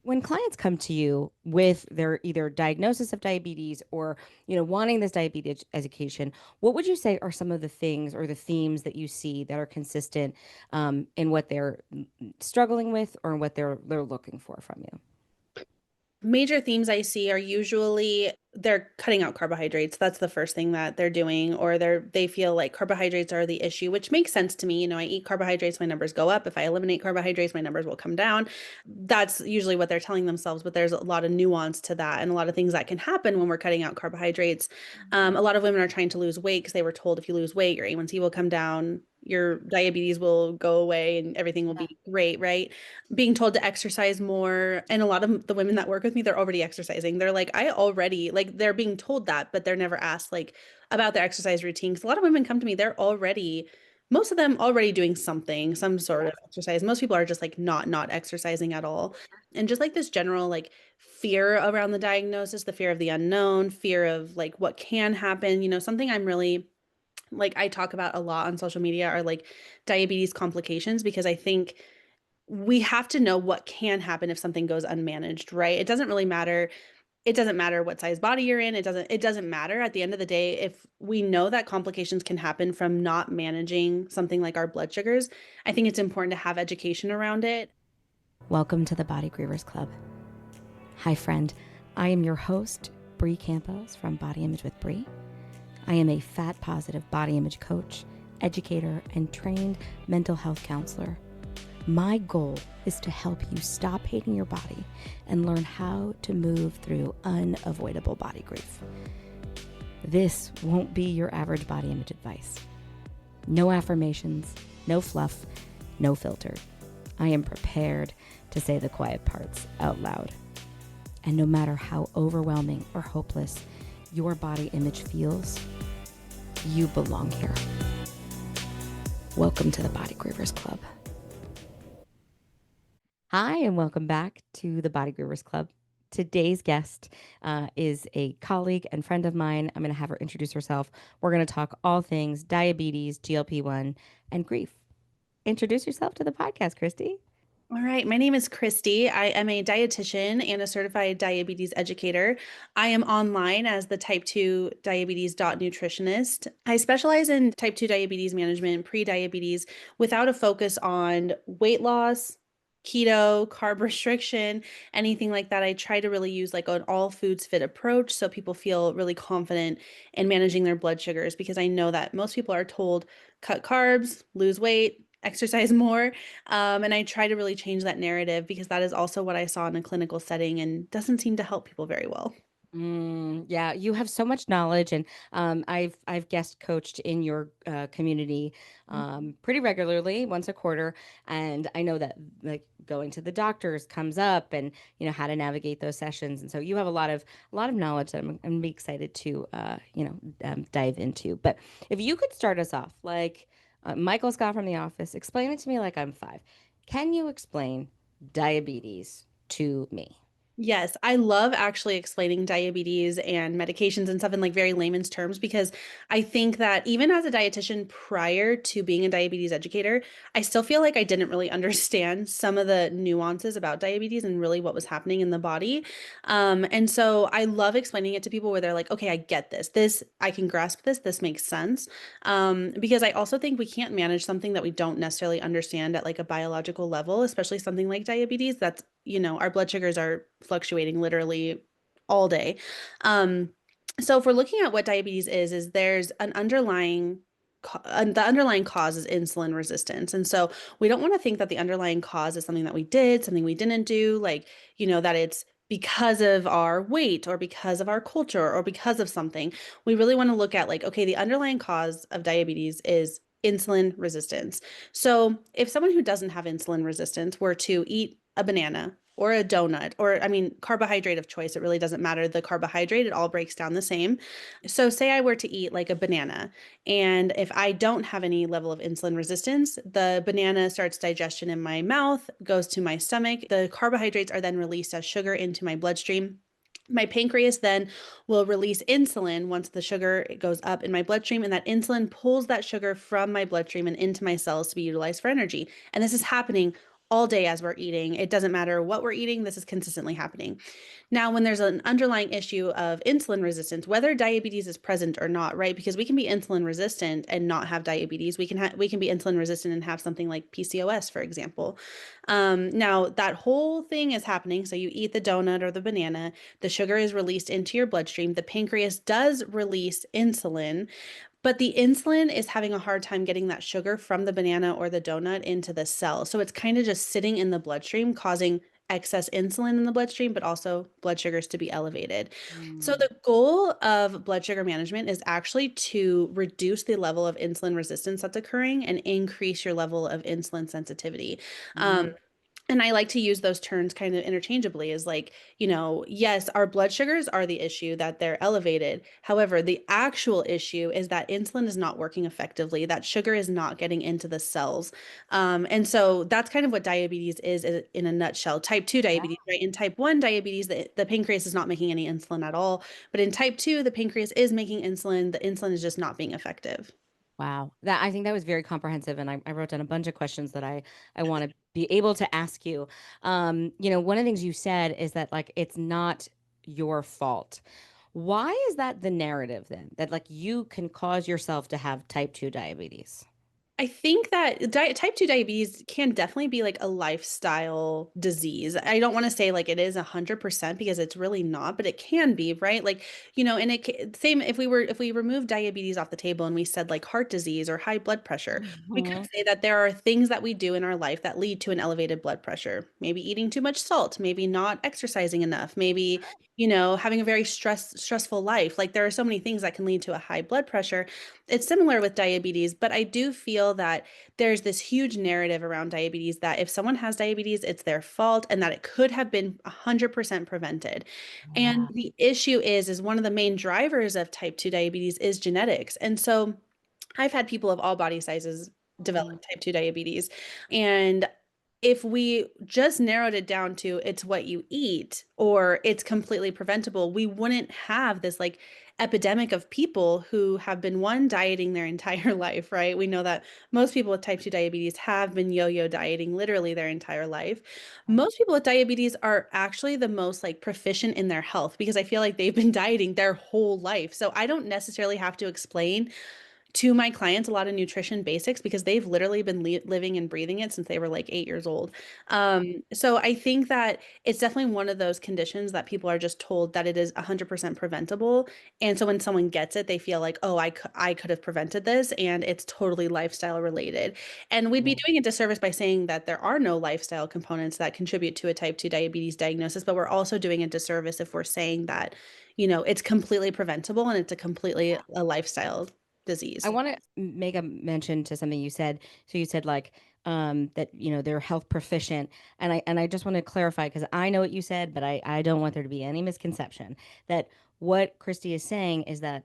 When clients come to you with their either diagnosis of diabetes or, wanting this diabetes education, what would you say are some of the things or the themes that you see that are consistent in what they're struggling with or what they're looking for from you? Major themes I see are usually they're cutting out carbohydrates. That's the first thing that they're doing, or they feel like carbohydrates are the issue, which makes sense to me. I eat carbohydrates, my numbers go up. If I eliminate carbohydrates, my numbers will come down. That's usually what they're telling themselves, but there's a lot of nuance to that and a lot of things that can happen when we're cutting out carbohydrates. A lot of women are trying to lose weight because they were told if you lose weight, your A1C will come down, your diabetes will go away, and everything will be great, right? Being told to exercise more. And a lot of the women that work with me, they're already exercising. They're like, I already, like, they're being told that, but they're never asked, like, about their exercise routine. Because a lot of women come to me, most of them already doing something, some sort of exercise. Most people are just like not exercising at all. And just like this general, like, fear around the diagnosis, the fear of the unknown, fear of like what can happen, something I'm really like I talk about a lot on social media are like diabetes complications because I think we have to know what can happen if something goes unmanaged, right? It doesn't really matter. It doesn't matter what size body you're in. It doesn't matter at the end of the day if we know that complications can happen from not managing something like our blood sugars. I think it's important to have education around it. Welcome to the Body Grievers Club. Hi, friend. I am your host, Bree Campos from Body Image with Bree. I am a fat positive body image coach, educator, and trained mental health counselor. My goal is to help you stop hating your body and learn how to move through unavoidable body grief. This won't be your average body image advice. No affirmations, no fluff, no filter. I am prepared to say the quiet parts out loud. And no matter how overwhelming or hopeless your body image feels, you belong here. Welcome to the Body Grievers Club. Hi, and welcome back to the Body Grievers Club. Today's guest is a colleague and friend of mine. I'm going to have her introduce herself. We're going to talk all things diabetes, GLP-1, and grief. Introduce yourself to the podcast, Kristie. All right, my name is Kristie. I am a dietitian and a certified diabetes educator. I am online as the type 2 diabetes nutritionist. I specialize in type 2 diabetes management, pre-diabetes, without a focus on weight loss, keto, carb restriction, anything like that. I try to really use like an all foods fit approach so people feel really confident in managing their blood sugars because I know that most people are told cut carbs, lose weight, exercise more. And I try to really change that narrative because that is also what I saw in a clinical setting and doesn't seem to help people very well. Yeah, you have so much knowledge, and I've guest coached in your community pretty regularly, once a quarter, and I know that like going to the doctors comes up, and how to navigate those sessions, and so you have a lot of knowledge that I'm excited to dive into. But if you could start us off like Michael Scott from The Office, explain it to me like I'm five. Can you explain diabetes to me? Yes, I love actually explaining diabetes and medications and stuff in like very layman's terms because I think that even as a dietitian prior to being a diabetes educator, I still feel like I didn't really understand some of the nuances about diabetes and really what was happening in the body. And so I love explaining it to people where they're like, okay, I get this. I can grasp this. This makes sense. Because I also think we can't manage something that we don't necessarily understand at like a biological level, especially something like diabetes. Our blood sugars are fluctuating literally all day. Um, so if we're looking at what diabetes is there's an the underlying cause is insulin resistance. And so we don't want to think that the underlying cause is something that we did, something we didn't do, like, that it's because of our weight or because of our culture or because of something. We really want to look at like, okay, the underlying cause of diabetes is insulin resistance. So if someone who doesn't have insulin resistance were to eat a banana or a donut, or I mean, carbohydrate of choice, it really doesn't matter the carbohydrate, it all breaks down the same. So, say I were to eat like a banana, and if I don't have any level of insulin resistance, the banana starts digestion in my mouth, goes to my stomach. The carbohydrates are then released as sugar into my bloodstream. My pancreas then will release insulin once the sugar goes up in my bloodstream, and that insulin pulls that sugar from my bloodstream and into my cells to be utilized for energy. And this is happening all day as we're eating. It doesn't matter what we're eating, this is consistently happening. Now, when there's an underlying issue of insulin resistance, whether diabetes is present or not, right? Because we can be insulin resistant and not have diabetes. We can be insulin resistant and have something like PCOS, for example. Now that whole thing is happening. So you eat the donut or the banana, the sugar is released into your bloodstream. The pancreas does release insulin, but the insulin is having a hard time getting that sugar from the banana or the donut into the cell. So it's kind of just sitting in the bloodstream, causing excess insulin in the bloodstream, but also blood sugars to be elevated. So Mm. the goal of blood sugar management is actually to reduce the level of insulin resistance that's occurring and increase your level of insulin sensitivity. Um, Mm. and I like to use those terms kind of interchangeably as like, yes, our blood sugars are the issue that they're elevated. However, the actual issue is that insulin is not working effectively, that sugar is not getting into the cells. And so that's kind of what diabetes is in a nutshell. Type 2 Yeah. diabetes, right? In type 1 diabetes, the pancreas is not making any insulin at all. But in type 2, the pancreas is making insulin. The insulin is just not being effective. Wow. That, I think that was very comprehensive. And I wrote down a bunch of questions that I want to be able to ask you. One of the things you said is that like it's not your fault. Why is that the narrative then? That like you can cause yourself to have type 2 diabetes? I think that type 2 diabetes can definitely be like a lifestyle disease. I don't want to say like it is 100% because it's really not, but it can be, right? Like, and same if we remove diabetes off the table and we said like heart disease or high blood pressure, we could Mhm. say that there are things that we do in our life that lead to an elevated blood pressure. Maybe eating too much salt, maybe not exercising enough, maybe, having a very stressful life. Like there are so many things that can lead to a high blood pressure. It's similar with diabetes, but I do feel that there's this huge narrative around diabetes that if someone has diabetes, it's their fault and that it could have been 100% prevented. And Yeah. the issue is one of the main drivers of type 2 diabetes is genetics. And so I've had people of all body sizes Mm. develop type 2 diabetes. And if we just narrowed it down to it's what you eat or it's completely preventable, we wouldn't have this like epidemic of people who have been one dieting their entire life, right? We know that most people with type 2 diabetes have been yo-yo dieting literally their entire life. Most people with diabetes are actually the most like proficient in their health because I feel like they've been dieting their whole life. So I don't necessarily have to explain to my clients a lot of nutrition basics because they've literally been living and breathing it since they were like 8 years old. So I think that it's definitely one of those conditions that people are just told that it is 100% preventable. And so when someone gets it, they feel like, oh, I could have prevented this. And it's totally lifestyle related. And we'd be Yeah. doing a disservice by saying that there are no lifestyle components that contribute to a type 2 diabetes diagnosis, but we're also doing a disservice if we're saying that, it's completely preventable and it's a completely a lifestyle I disease. want to make a mention to something you said. So you said like that they're health proficient, and I just want to clarify because I know what you said, but I don't want there to be any misconception that what Kristie is saying is that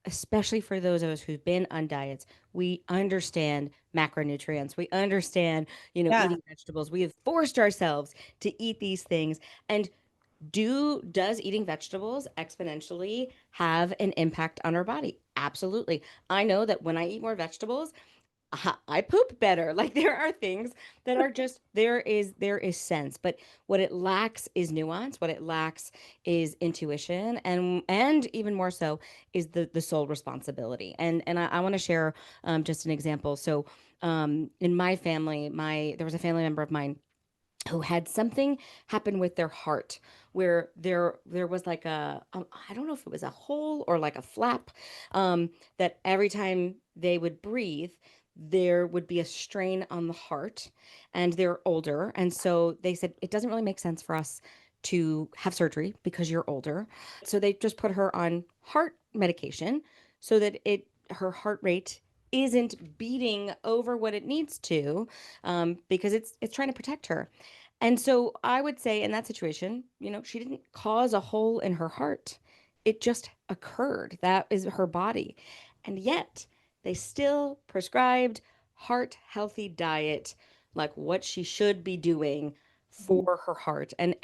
especially for those of us who've been on diets, we understand macronutrients. We understand, Yeah. eating vegetables. We have forced ourselves to eat these things. And does eating vegetables exponentially have an impact on our body? Absolutely. I know that when I eat more vegetables, I poop better. Like there are things that are just there is sense, but what it lacks is nuance. What it lacks is intuition, and even more so is the sole responsibility. And I want to share just an example. So in my family, my there was a family member of mine who had something happen with their heart where there was like I don't know if it was a hole or like a flap, that every time they would breathe there would be a strain on the heart, and they're older, and so they said it doesn't really make sense for us to have surgery because you're older, so they just put her on heart medication so that it her heart rate isn't beating over what it needs to, because it's trying to protect her. And so I would say in that situation, she didn't cause a hole in her heart. It just occurred. That is her body. And yet they still prescribed heart healthy diet, like what she should be doing Mhm. for her heart. And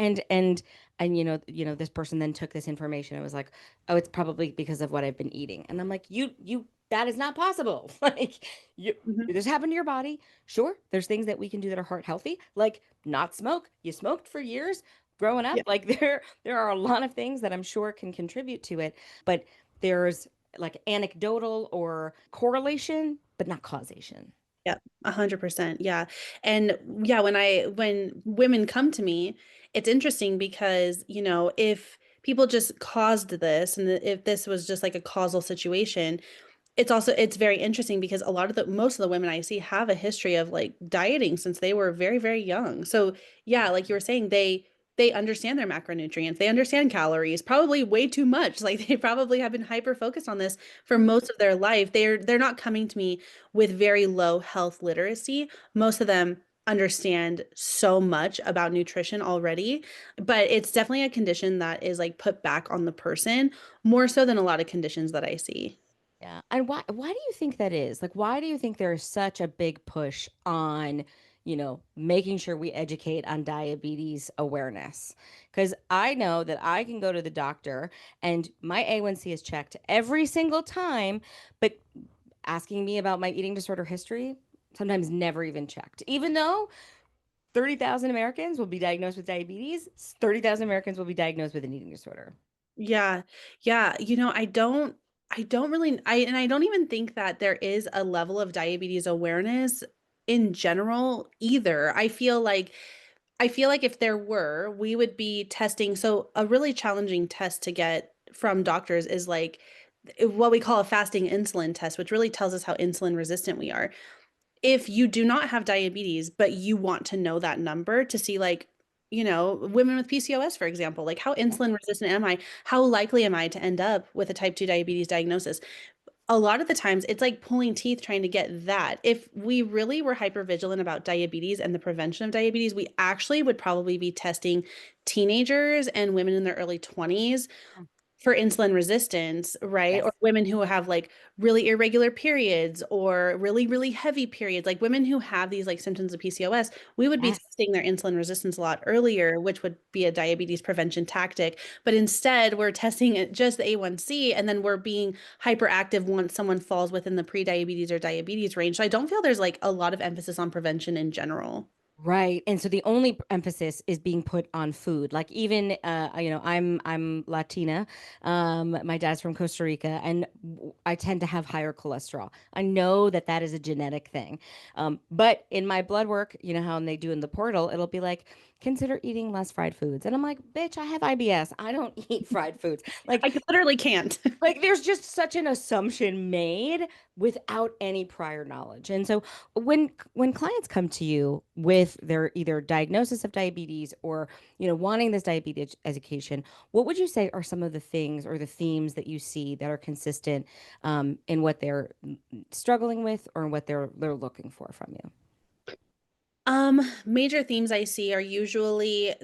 this person then took this information and was like, "Oh, it's probably because of what I've been eating." And I'm like, "You that is not possible. Like you, Mhm. this happened to your body. Sure, there's things that we can do that are heart healthy, like not smoke. You smoked for years growing up. Yeah. Like there are a lot of things that I'm sure can contribute to it, but there's like anecdotal or correlation, but not causation. Yeah, 100%. Yeah. And yeah, when women come to me, it's interesting because, if people just caused this and if this was just like a causal situation, it's very interesting because most of the women I see have a history of like dieting since they were very, very young. So yeah, like you were saying, they understand their macronutrients, they understand calories, probably way too much. Like they probably have been hyper focused on this for most of their life. They're not coming to me with very low health literacy. Most of them understand so much about nutrition already, but it's definitely a condition that is like put back on the person more so than a lot of conditions that I see. Yeah. And why do you think that is? Like why do you think there is such a big push on, making sure we educate on diabetes awareness? Because I know that I can go to the doctor and my A1C is checked every single time, but asking me about my eating disorder history, sometimes never even checked. Even though 30,000 Americans will be diagnosed with diabetes, 30,000 Americans will be diagnosed with an eating disorder. Yeah. Yeah. I don't really, I don't even think that there is a level of diabetes awareness in general either. I feel like if there were, we would be testing. So a really challenging test to get from doctors is like what we call a fasting insulin test, which really tells us how insulin resistant we are. If you do not have diabetes, but you want to know that number to see, like, women with PCOS, for example, like how insulin resistant am I? How likely am I to end up with a type 2 diabetes diagnosis? A lot of the times it's like pulling teeth trying to get that. If we really were hyper vigilant about diabetes and the prevention of diabetes, we actually would probably be testing teenagers and women in their early 20s for insulin resistance, right? Or Yes. women who have like really irregular periods or really, really heavy periods, like women who have these like symptoms of PCOS, we would be Yes. testing their insulin resistance a lot earlier, which would be a diabetes prevention tactic. But instead, we're testing it just the A1C, and then we're being hyperactive once someone falls within the pre-diabetes or diabetes range. So I don't feel there's like a lot of emphasis on prevention in general. Right. And so the only emphasis is being put on food. Like even I'm Latina. My dad's from Costa Rica and I tend to have higher cholesterol. I know that that is a genetic thing. But in my blood work, you know how they do in the portal, it'll be like consider eating less fried foods. And I'm like, bitch, I have IBS. I don't eat fried foods. I literally can't. Like there's just such an assumption made without any prior knowledge. And so when clients come to you with their either diagnosis of diabetes or, wanting this diabetes education, what would you say are some of the things or the themes that you see that are consistent in what they're struggling with or what they're looking for from you? Major themes I see are usually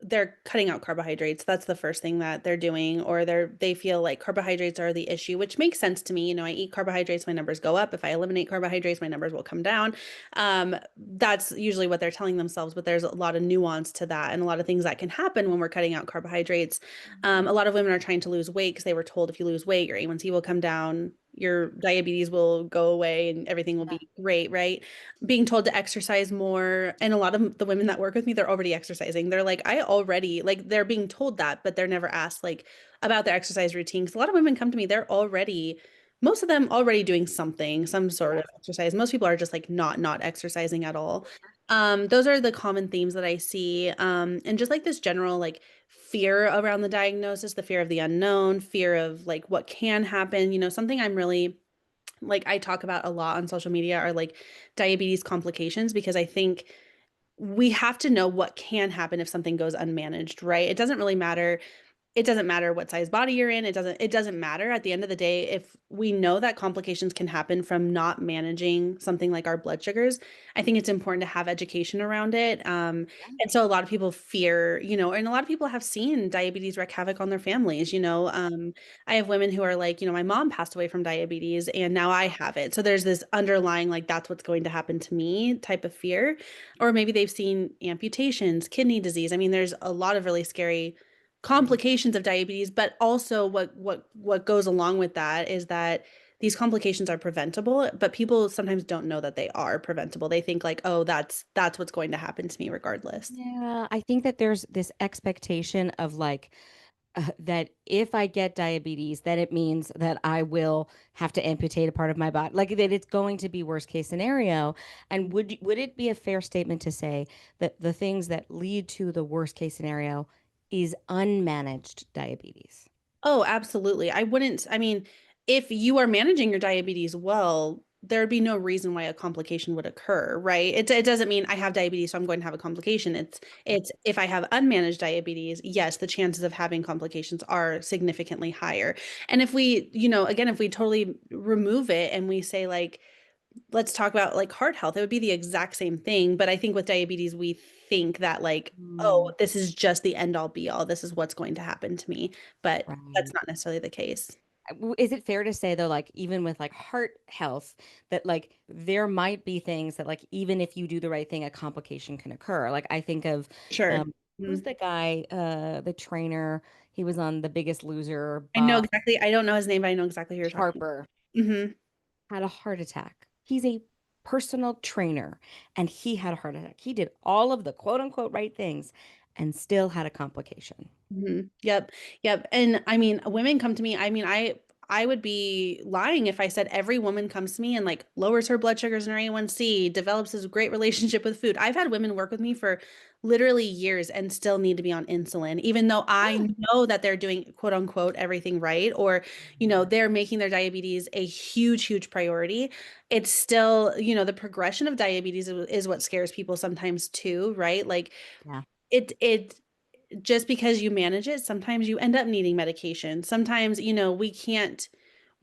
they're cutting out carbohydrates. That's the first thing that they're doing, or they feel like carbohydrates are the issue, which makes sense to me. I eat carbohydrates, my numbers go up. If I eliminate carbohydrates, my numbers will come down. That's usually what they're telling themselves, but there's a lot of nuance to that and a lot of things that can happen when we're cutting out carbohydrates. A lot of women are trying to lose weight because they were told if you lose weight, your A1C will come down, your diabetes will go away, and everything will Yeah. be great, right? Being told to exercise more. And a lot of the women that work with me, they're already exercising. They're like, I already, like, they're being told that, but they're never asked, like, about their exercise routine. Because a lot of women come to me, most of them already doing something, some sort of exercise. Most people are just like not exercising at all. Those are the common themes that I see. And just like this general, like, fear around the diagnosis, the fear of the unknown, fear of like what can happen. Something I'm really like I talk about a lot on social media are like diabetes complications because I think we have to know what can happen if something goes unmanaged, right? It doesn't matter what size body you're in. It doesn't matter at the end of the day if we know that complications can happen from not managing something like our blood sugars. I think it's important to have education around it. And so a lot of people fear, and a lot of people have seen diabetes wreak havoc on their families. I have women who are like, my mom passed away from diabetes and now I have it. So there's this underlying, like, that's what's going to happen to me type of fear. Or maybe they've seen amputations, kidney disease. I mean, there's a lot of really scary complications of diabetes, but also what goes along with that is that these complications are preventable, but people sometimes don't know that they are preventable. They think like, oh, that's what's going to happen to me regardless. Yeah, I think that there's this expectation of like that if I get diabetes, that it means that I will have to amputate a part of my body, like that it's going to be worst case scenario. And would it be a fair statement to say that the things that lead to the worst case scenario is unmanaged diabetes? Oh, absolutely. I mean, if you are managing your diabetes well, there'd be no reason why a complication would occur, right? It doesn't mean I have diabetes, so I'm going to have a complication. It's if I have unmanaged diabetes, yes, the chances of having complications are significantly higher. And if we, again, if we totally remove it and we say like, let's talk about like heart health, it would be the exact same thing. But I think with diabetes, we think that like, oh, Mm, this is just the end all be all. This is what's going to happen to me. But that's right. not necessarily the case. Is it fair to say though, like even with like heart health, that like there might be things that like even if you do the right thing, a complication can occur. Like I think of Sure. who's Mhm. the guy, the trainer, he was on The Biggest Loser, I know Bob exactly. I don't know his name, but I know exactly who you're talking Harper, about. Hmm. had a heart attack. He's a personal trainer and he had a heart attack. He did all of the quote unquote right things and still had a complication. Yep. Yep. And I mean, women come to me. I mean, I would be lying if I said every woman comes to me and like lowers her blood sugars and her A1C, develops this great relationship with food. I've had women work with me for literally years and still need to be on insulin, even though I know that they're doing quote unquote everything right, or, they're making their diabetes a huge, huge priority. It's still, the progression of diabetes is what scares people sometimes too, right? Like Yeah. it just because you manage it, sometimes you end up needing medication. Sometimes, we can't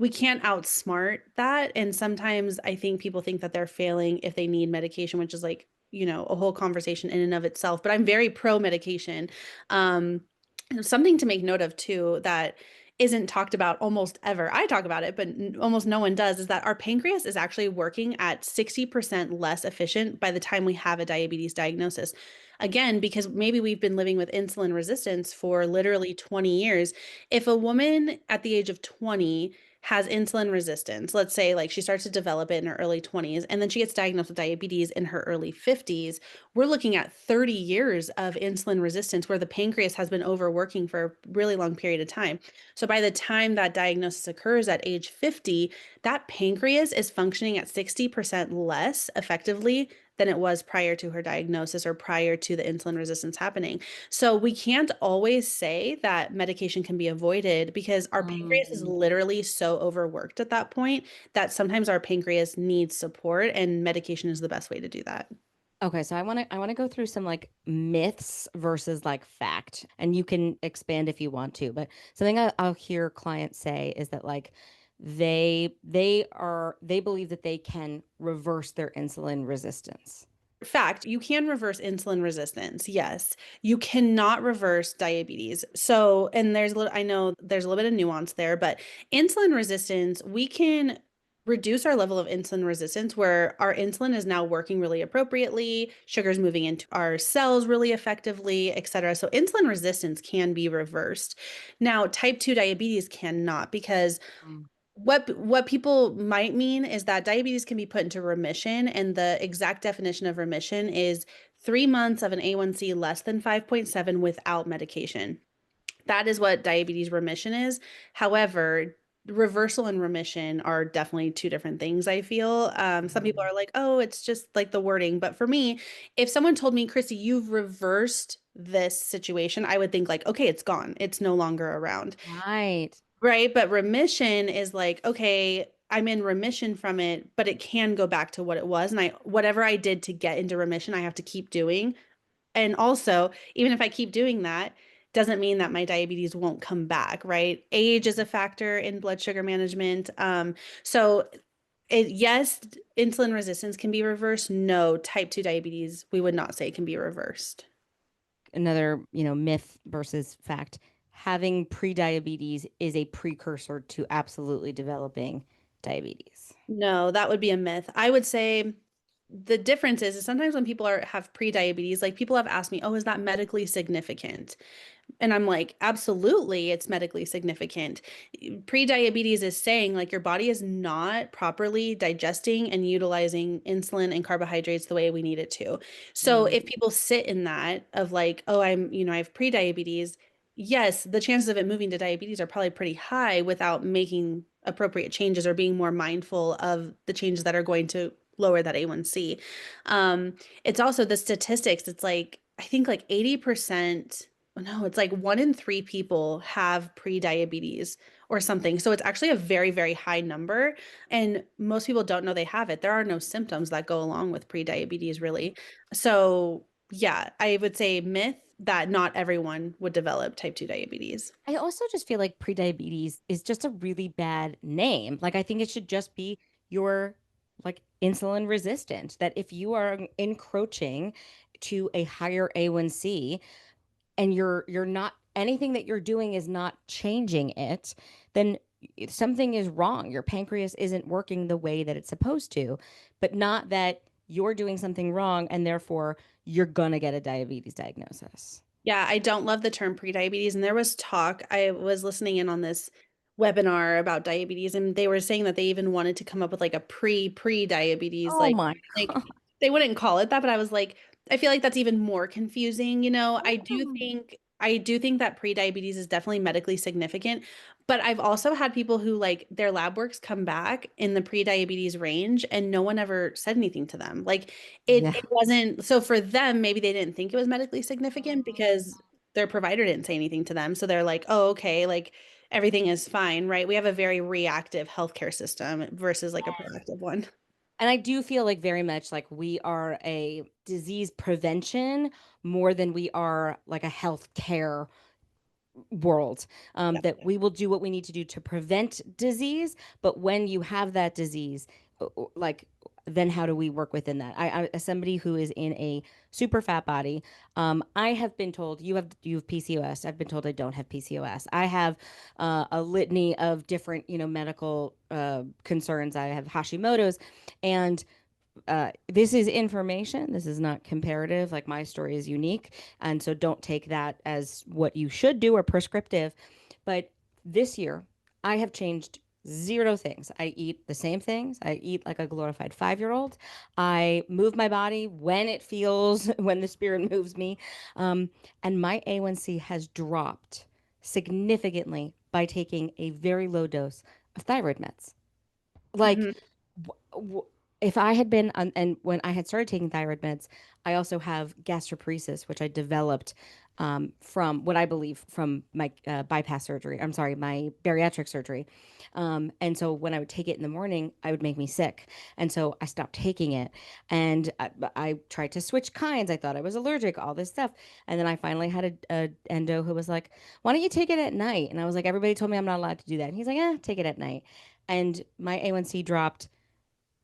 outsmart that. And sometimes I think people think that they're failing if they need medication, which is like, a whole conversation in and of itself. But I'm very pro medication. Um, Something to make note of too that isn't talked about almost ever. I talk about it, but almost no one does, is that our pancreas is actually working at 60% less efficient by the time we have a diabetes diagnosis. Again, because maybe we've been living with insulin resistance for literally 20 years. If a woman at the age of 20 has insulin resistance, let's say like she starts to develop it in her early 20s, and then she gets diagnosed with diabetes in her early 50s, we're looking at 30 years of insulin resistance where the pancreas has been overworking for a really long period of time. So by the time that diagnosis occurs at age 50, that pancreas is functioning at 60% less effectively than it was prior to her diagnosis or prior to the insulin resistance happening. So we can't always say that medication can be avoided because our pancreas is Mm. literally so overworked at that point that sometimes our pancreas needs support and medication is the best way to do that. Okay, so I want to go through some like myths versus like fact, and you can expand if you want to. But something I'll hear clients say is that like they believe that they can reverse their insulin resistance. Fact, you can reverse insulin resistance. Yes. You cannot reverse diabetes. So, and I know there's a little bit of nuance there, but insulin resistance, we can reduce our level of insulin resistance where our insulin is now working really appropriately, sugar's moving into our cells really effectively, et cetera. So, insulin resistance can be reversed. Now, type 2 diabetes cannot because Mm. what people might mean is that diabetes can be put into remission, and the exact definition of remission is 3 months of an A1C less than 5.7 without medication. That is what diabetes remission is. However, reversal and remission are definitely two different things, I feel. Some people Mm. are like, oh, it's just like the wording. But for me, if someone told me, Kristie, you've reversed this situation, I would think like, okay, it's gone. It's no longer around. Right. Right. But remission is like, okay, I'm in remission from it, but it can go back to what it was. And whatever I did to get into remission, I have to keep doing. And also, even if I keep doing that, doesn't mean that my diabetes won't come back, right? Age is a factor in blood sugar management. So yes, insulin resistance can be reversed. No, type 2 diabetes, we would not say can be reversed. Another, myth versus fact. Having prediabetes is a precursor to absolutely developing diabetes. No, that would be a myth. I would say the difference is sometimes when people have pre-diabetes, like people have asked me, oh, is that medically significant? And I'm like, absolutely, it's medically significant. Prediabetes is saying like your body is not properly digesting and utilizing insulin and carbohydrates the way we need it to. So Mm. if people sit in that of like, oh, I have prediabetes, yes, the chances of it moving to diabetes are probably pretty high without making appropriate changes or being more mindful of the changes that are going to lower that A1C. It's also the statistics. It's like, I think like 80%, no, it's like 1 in 3 people have pre-diabetes or something. So it's actually a very, very high number. And most people don't know they have it. There are no symptoms that go along with pre-diabetes, really. So, yeah, I would say myth that not everyone would develop type 2 diabetes. I also just feel like prediabetes is just a really bad name. Like I think it should just be your like insulin resistant. That if you are encroaching to a higher A1C and you're not anything that you're doing is not changing it, then something is wrong. Your pancreas isn't working the way that it's supposed to, but not that you're doing something wrong and therefore you're gonna get a diabetes diagnosis. Yeah, I don't love the term prediabetes. And there was talk, I was listening in on this webinar about diabetes, and they were saying that they even wanted to come up with like a pre-diabetes, Oh my like God. they wouldn't call it that, but I was like, I feel like that's even more confusing. I do think that pre-diabetes is definitely medically significant, but I've also had people who like their lab works come back in the pre-diabetes range and no one ever said anything to them. Like it, Yeah. it wasn't, so for them, maybe they didn't think it was medically significant because their provider didn't say anything to them. So they're like, oh, okay, like everything is fine, right? We have a very reactive healthcare system versus like a proactive one. And I do feel like very much like we are a disease prevention more than we are like a health care world. Yeah. That we will do what we need to do to prevent disease, but when you have that disease, like then how do we work within that? As somebody who is in a super fat body, I have been told you have PCOS. I've been told I don't have PCOS. I have a litany of different medical concerns. I have Hashimoto's, and this is information. This is not comparative. Like my story is unique. And so don't take that as what you should do or prescriptive. But this year, I have changed zero things. I eat the same things. I eat like a glorified 5 year old. I move my body when it feels, when the spirit moves me. And my A1C has dropped significantly by taking a very low dose of thyroid meds. Like, Mhm. if I had been on, and when I had started taking thyroid meds, I also have gastroparesis, which I developed from what I believe from my bypass surgery. I'm sorry, my bariatric surgery. And so when I would take it in the morning, I would make me sick. And so I stopped taking it. And I tried to switch kinds. I thought I was allergic, all this stuff. And then I finally had a endo who was like, why don't you take it at night? And I was like, everybody told me I'm not allowed to do that. And he's like, take it at night. And my A1C dropped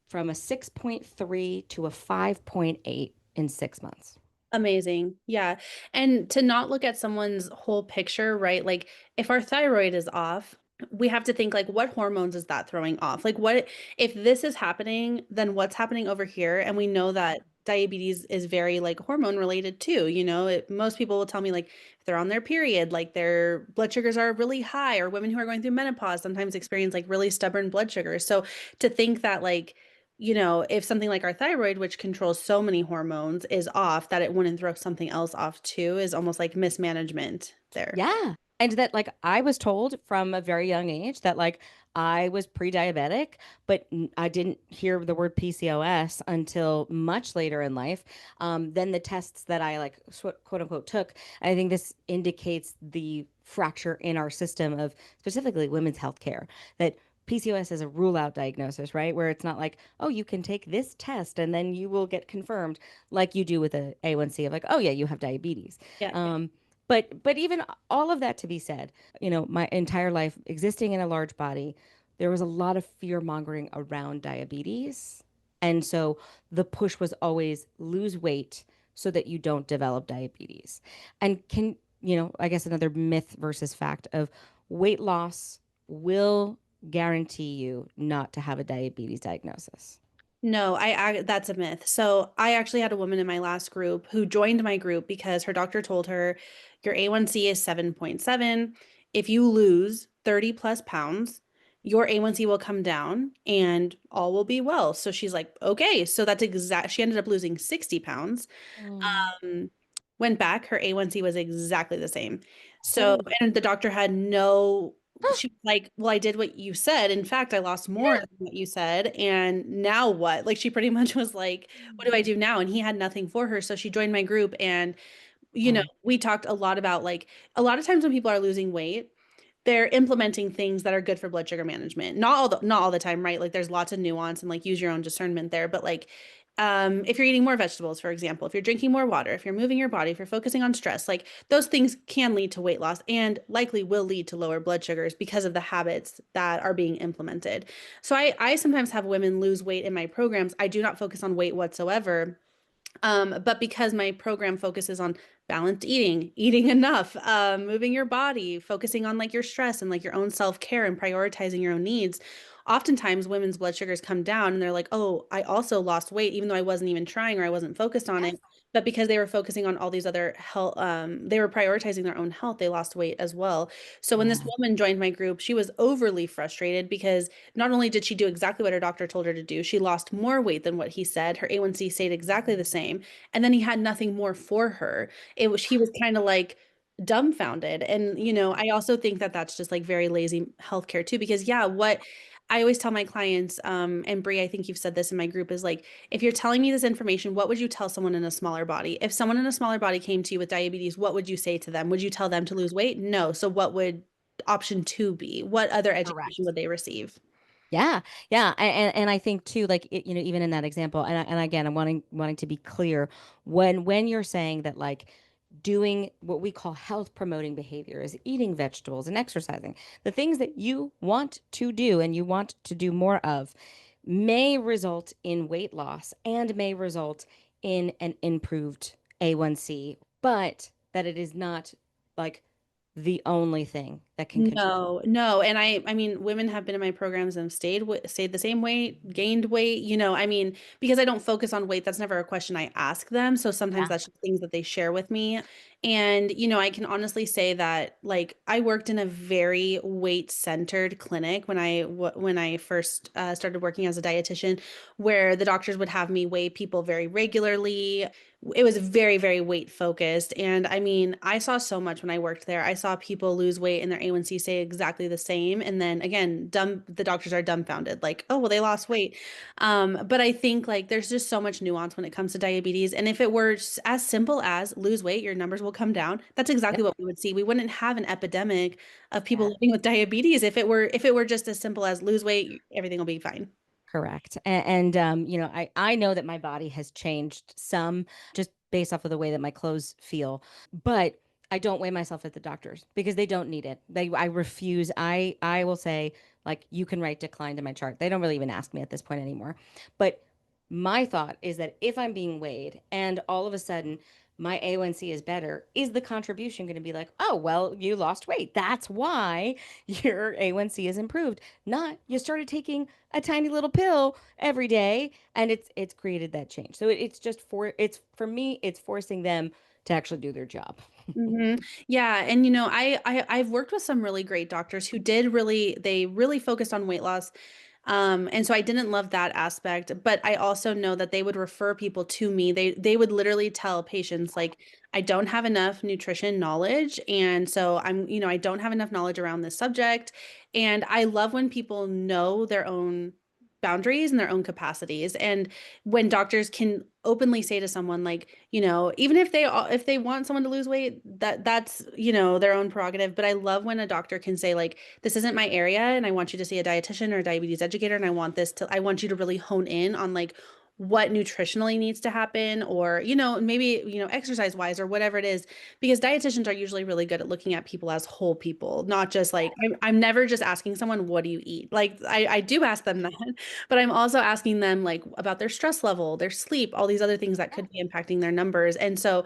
from a 6.3 to a 5.8 in 6 months. Amazing. Yeah. And to not look at someone's whole picture, right? Like if our thyroid is off, we have to think like what hormones is that throwing off? Like what if this is happening, then what's happening over here? And we know that diabetes is very like hormone related too. Most people will tell me like if they're on their period, like their blood sugars are really high, or women who are going through menopause sometimes experience like really stubborn blood sugars. So to think that like if something like our thyroid, which controls so many hormones, is off, that it wouldn't throw something else off too, is almost like mismanagement there. Yeah. And that, like, I was told from a very young age that, like, I was pre diabetic, but I didn't hear the word PCOS until much later in life. Then the tests that I, like, quote unquote, took, I think this indicates the fracture in our system of specifically women's health care, that PCOS is a rule out diagnosis, right? Where it's not like, oh, you can take this test and then you will get confirmed like you do with a A1C of like, oh, yeah, you have diabetes. Yeah. Um, but even all of that to be said, my entire life existing in a large body, there was a lot of fear mongering around diabetes. And so the push was always lose weight so that you don't develop diabetes. And I guess another myth versus fact of weight loss will guarantee you not to have a diabetes diagnosis. No, that's a myth. So I actually had a woman in my last group who joined my group because her doctor told her your A1C is 7.7. If you lose 30 plus pounds, your A1C will come down and all will be well. So she's like, okay. So she ended up losing 60 pounds. Mm. um, Went back, her A1C was exactly the same. So, Oh. and the doctor had no, she was like, well, I did what you said. In fact, I lost more Yeah. than what you said. And now what? Like, she pretty much was like, what do I Mm. do now? And he had nothing for her. So she joined my group. And, Mm. we talked a lot about like, a lot of times when people are losing weight, they're implementing things that are good for blood sugar management. Not all the time, right? Like there's lots of nuance and like use your own discernment there. But like if you're eating more vegetables, for example, if you're drinking more water, if you're moving your body, if you're focusing on stress, like those things can lead to weight loss and likely will lead to lower blood sugars because of the habits that are being implemented. So I sometimes have women lose weight in my programs. I do not focus on weight whatsoever. But because my program focuses on balanced eating, eating enough, moving your body, focusing on like your stress and like your own self-care and prioritizing your own needs, oftentimes women's blood sugars come down and they're like, oh, I also lost weight, even though I wasn't even trying or I wasn't focused on it. Yes. But because they were focusing on all these other health, they were prioritizing their own health, they lost weight as well. So when this Yeah. woman joined my group, she was overly frustrated because not only did she do exactly what her doctor told her to do, she lost more weight than what he said. Her A1C stayed exactly the same. And then he had nothing more for her. She was kind of like dumbfounded. And, I also think that that's just like very lazy healthcare too, because yeah, what I always tell my clients, and Brie, I think you've said this in my group, is like, if you're telling me this information, what would you tell someone in a smaller body? If someone in a smaller body came to you with diabetes, what would you say to them? Would you tell them to lose weight? No. So what would option two be? What other education Correct. would they receive? Yeah, yeah, and I think too, like even in that example, and again, I'm wanting to be clear when you're saying that like doing what we call health promoting behaviors, eating vegetables and exercising, the things that you want to do and you want to do more of, may result in weight loss and may result in an improved A1C, but that it is not like the only thing that can contribute. No, no. And I mean, women have been in my programs and stayed the same weight, gained weight, I mean, because I don't focus on weight, that's never a question I ask them. So sometimes Yeah. that's just things that they share with me. And, I can honestly say that like I worked in a very weight-centered clinic when I first started working as a dietitian, where the doctors would have me weigh people very regularly. It was very, very weight focused. And I mean, I saw so much when I worked there. I saw people lose weight and their A1C stay exactly the same. And then again, the doctors are dumbfounded, like, oh, well, they lost weight. But I think like there's just so much nuance when it comes to diabetes. And if it were as simple as lose weight, your numbers will come down. That's exactly Yep. what we would see. We wouldn't have an epidemic of people Yeah. living with diabetes if it were just as simple as lose weight, everything will be fine. Correct. And I know that my body has changed some just based off of the way that my clothes feel, but I don't weigh myself at the doctors because they don't need it. I refuse. I will say like you can write decline to my chart. They don't really even ask me at this point anymore. But my thought is that if I'm being weighed and all of a sudden my A1C is better, is the contribution going to be like, oh, well, you lost weight. That's why your A1C is improved. Not you started taking a tiny little pill every day and it's created that change. So it's just it's for me, it's forcing them to actually do their job. Yeah, and I've worked with some really great doctors who they really focused on weight loss. And so I didn't love that aspect, but I also know that they would refer people to me. They would literally tell patients like, I don't have enough nutrition knowledge, and so I don't have enough knowledge around this subject. And I love when people know their own boundaries and their own capacities. And when doctors can openly say to someone like, even if they want someone to lose weight, that's, their own prerogative. But I love when a doctor can say like, this isn't my area and I want you to see a dietitian or a diabetes educator and I want you to really hone in on like what nutritionally needs to happen or maybe exercise wise or whatever it is, because dietitians are usually really good at looking at people as whole people, not just like I'm never just asking someone what do you eat. Like I do ask them that, but I'm also asking them like about their stress level, their sleep, all these other things that could be impacting their numbers. And so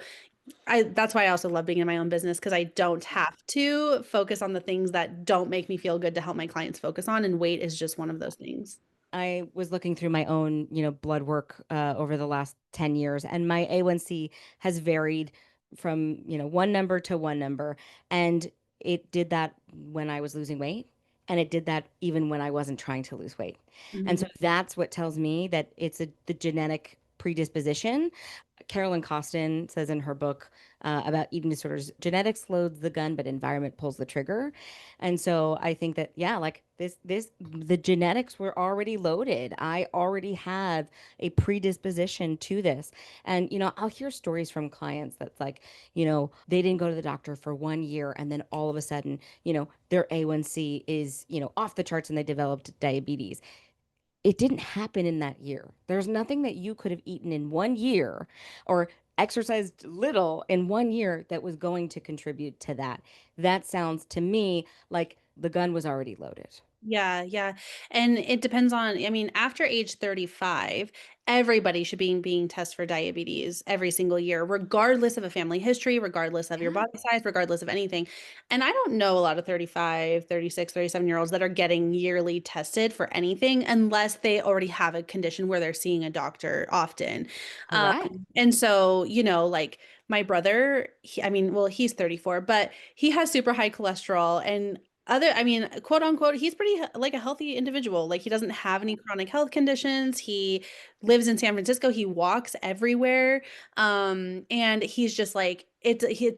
that's why I also love being in my own business, because I don't have to focus on the things that don't make me feel good to help my clients focus on, and weight is just one of those things. I was looking through my own, blood work over the last 10 years, and my A1C has varied from, one number to one number. And it did that when I was losing weight, and it did that even when I wasn't trying to lose weight. And so Mhm. that's what tells me that it's the genetic predisposition. Carolyn Costin says in her book about eating disorders, genetics loads the gun, but environment pulls the trigger. And so I think that, yeah, like the genetics were already loaded. I already have a predisposition to this. And, I'll hear stories from clients that's like, they didn't go to the doctor for 1 year, and then all of a sudden, their A1C is, off the charts, and they developed diabetes. It didn't happen in that year. There's nothing that you could have eaten in 1 year or exercised little in 1 year that was going to contribute to that. That sounds to me like the gun was already loaded. Yeah, yeah. And it depends on, I mean, after age 35, everybody should be being tested for diabetes every single year, regardless of a family history, regardless of your Yeah. body size, regardless of anything. And I don't know a lot of 35, 36, 37-year-olds that are getting yearly tested for anything unless they already have a condition where they're seeing a doctor often. Correct. And so, like my brother, I mean, well, he's 34, but he has super high cholesterol and I mean, quote unquote, he's pretty like a healthy individual. Like he doesn't have any chronic health conditions. He lives in San Francisco. He walks everywhere. And he's just like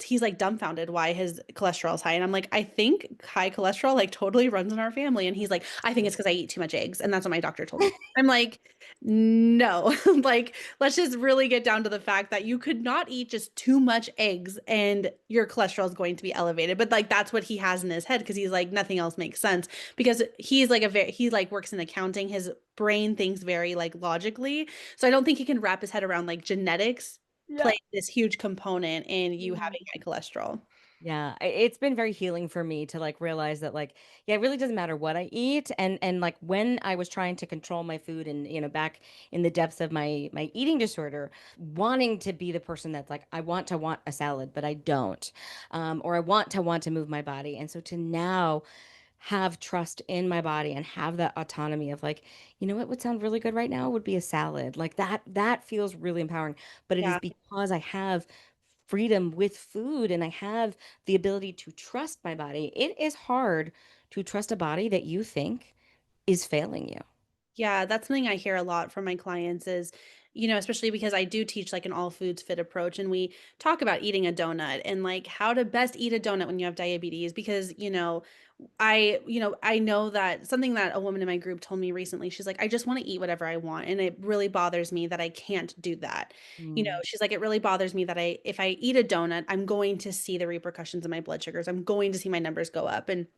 he's like dumbfounded why his cholesterol is high. And I'm like, I think high cholesterol like totally runs in our family. And he's like, I think it's because I eat too much eggs. And that's what my doctor told me. I'm like, no, like let's just really get down to the fact that you could not eat just too much eggs and your cholesterol is going to be elevated. But like that's what he has in his head because he's like nothing else makes sense because he's like he like works in accounting. His brain thinks very like logically. So I don't think he can wrap his head around like genetics Yeah. play this huge component in you Yeah. having high cholesterol. Yeah, it's been very healing for me to like realize that like yeah, it really doesn't matter what I eat. And like when I was trying to control my food and back in the depths of my eating disorder, wanting to be the person that's like I want a salad but I don't, or I want to move my body. And so to now have trust in my body and have that autonomy of like, what would sound really good right now would be a salad. Like that feels really empowering. But it is Yeah. because I have freedom with food and I have the ability to trust my body. It is hard to trust a body that you think is failing you. Yeah, that's something I hear a lot from my clients is, especially because I do teach like an all foods fit approach and we talk about eating a donut and like how to best eat a donut when you have diabetes because, I know that something that a woman in my group told me recently, she's like, I just want to eat whatever I want. And it really bothers me that I can't do that. Mm, She's like, it really bothers me that if I eat a donut, I'm going to see the repercussions of my blood sugars. I'm going to see my numbers go up. And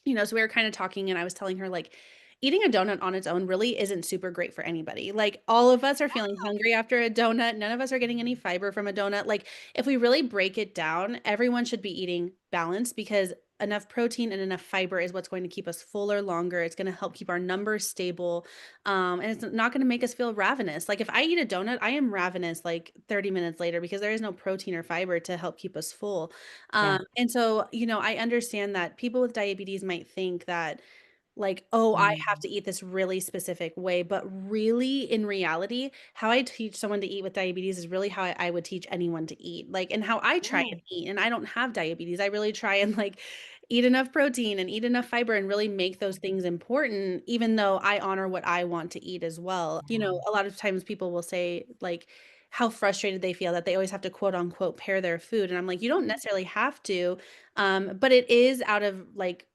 so we were kind of talking and I was telling her like eating a donut on its own really isn't super great for anybody. Like all of us are feeling hungry after a donut. None of us are getting any fiber from a donut. Like if we really break it down, everyone should be eating balanced because enough protein and enough fiber is what's going to keep us fuller longer. It's going to help keep our numbers stable. And it's not going to make us feel ravenous. Like if I eat a donut, I am ravenous like 30 minutes later because there is no protein or fiber to help keep us full. yeah. And so, I understand that people with diabetes might think that, like, oh, I have Mm, to eat this really specific way. But really, in reality, how I teach someone to eat with diabetes is really how I would teach anyone to eat. Like, and how I try yeah. and eat. And I don't have diabetes. I really try and like eat enough protein and eat enough fiber and really make those things important, even though I honor what I want to eat as well. A lot of times people will say, like, how frustrated they feel that they always have to quote unquote pair their food. And I'm like, you don't necessarily have to. But it is out of like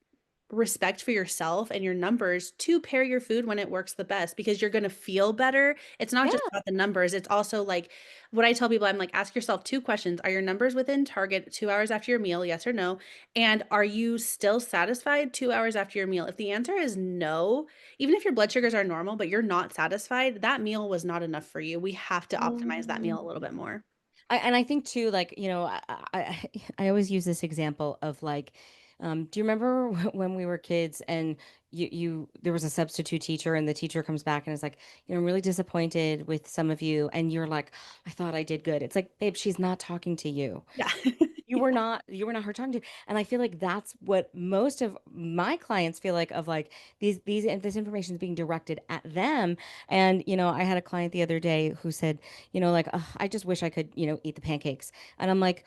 respect for yourself and your numbers to pair your food when it works the best because you're going to feel better. It's not just Yeah. about the numbers. It's also like what I tell people, I'm like, ask yourself two questions. Are your numbers within target 2 hours after your meal? Yes or no? And are you still satisfied 2 hours after your meal? If the answer is no, even if your blood sugars are normal, but you're not satisfied, that meal was not enough for you. We have to optimize that Mm. meal a little bit more. And I think too, like, I always use this example of like, do you remember when we were kids and there was a substitute teacher and the teacher comes back and is like, I'm really disappointed with some of you. And you're like, I thought I did good. It's like, babe, she's not talking to you. Yeah. you were not her talking to. And I feel like that's what most of my clients feel like, of like this information is being directed at them. And I had a client the other day who said, like, "Ugh, I just wish I could, eat the pancakes." And I'm like,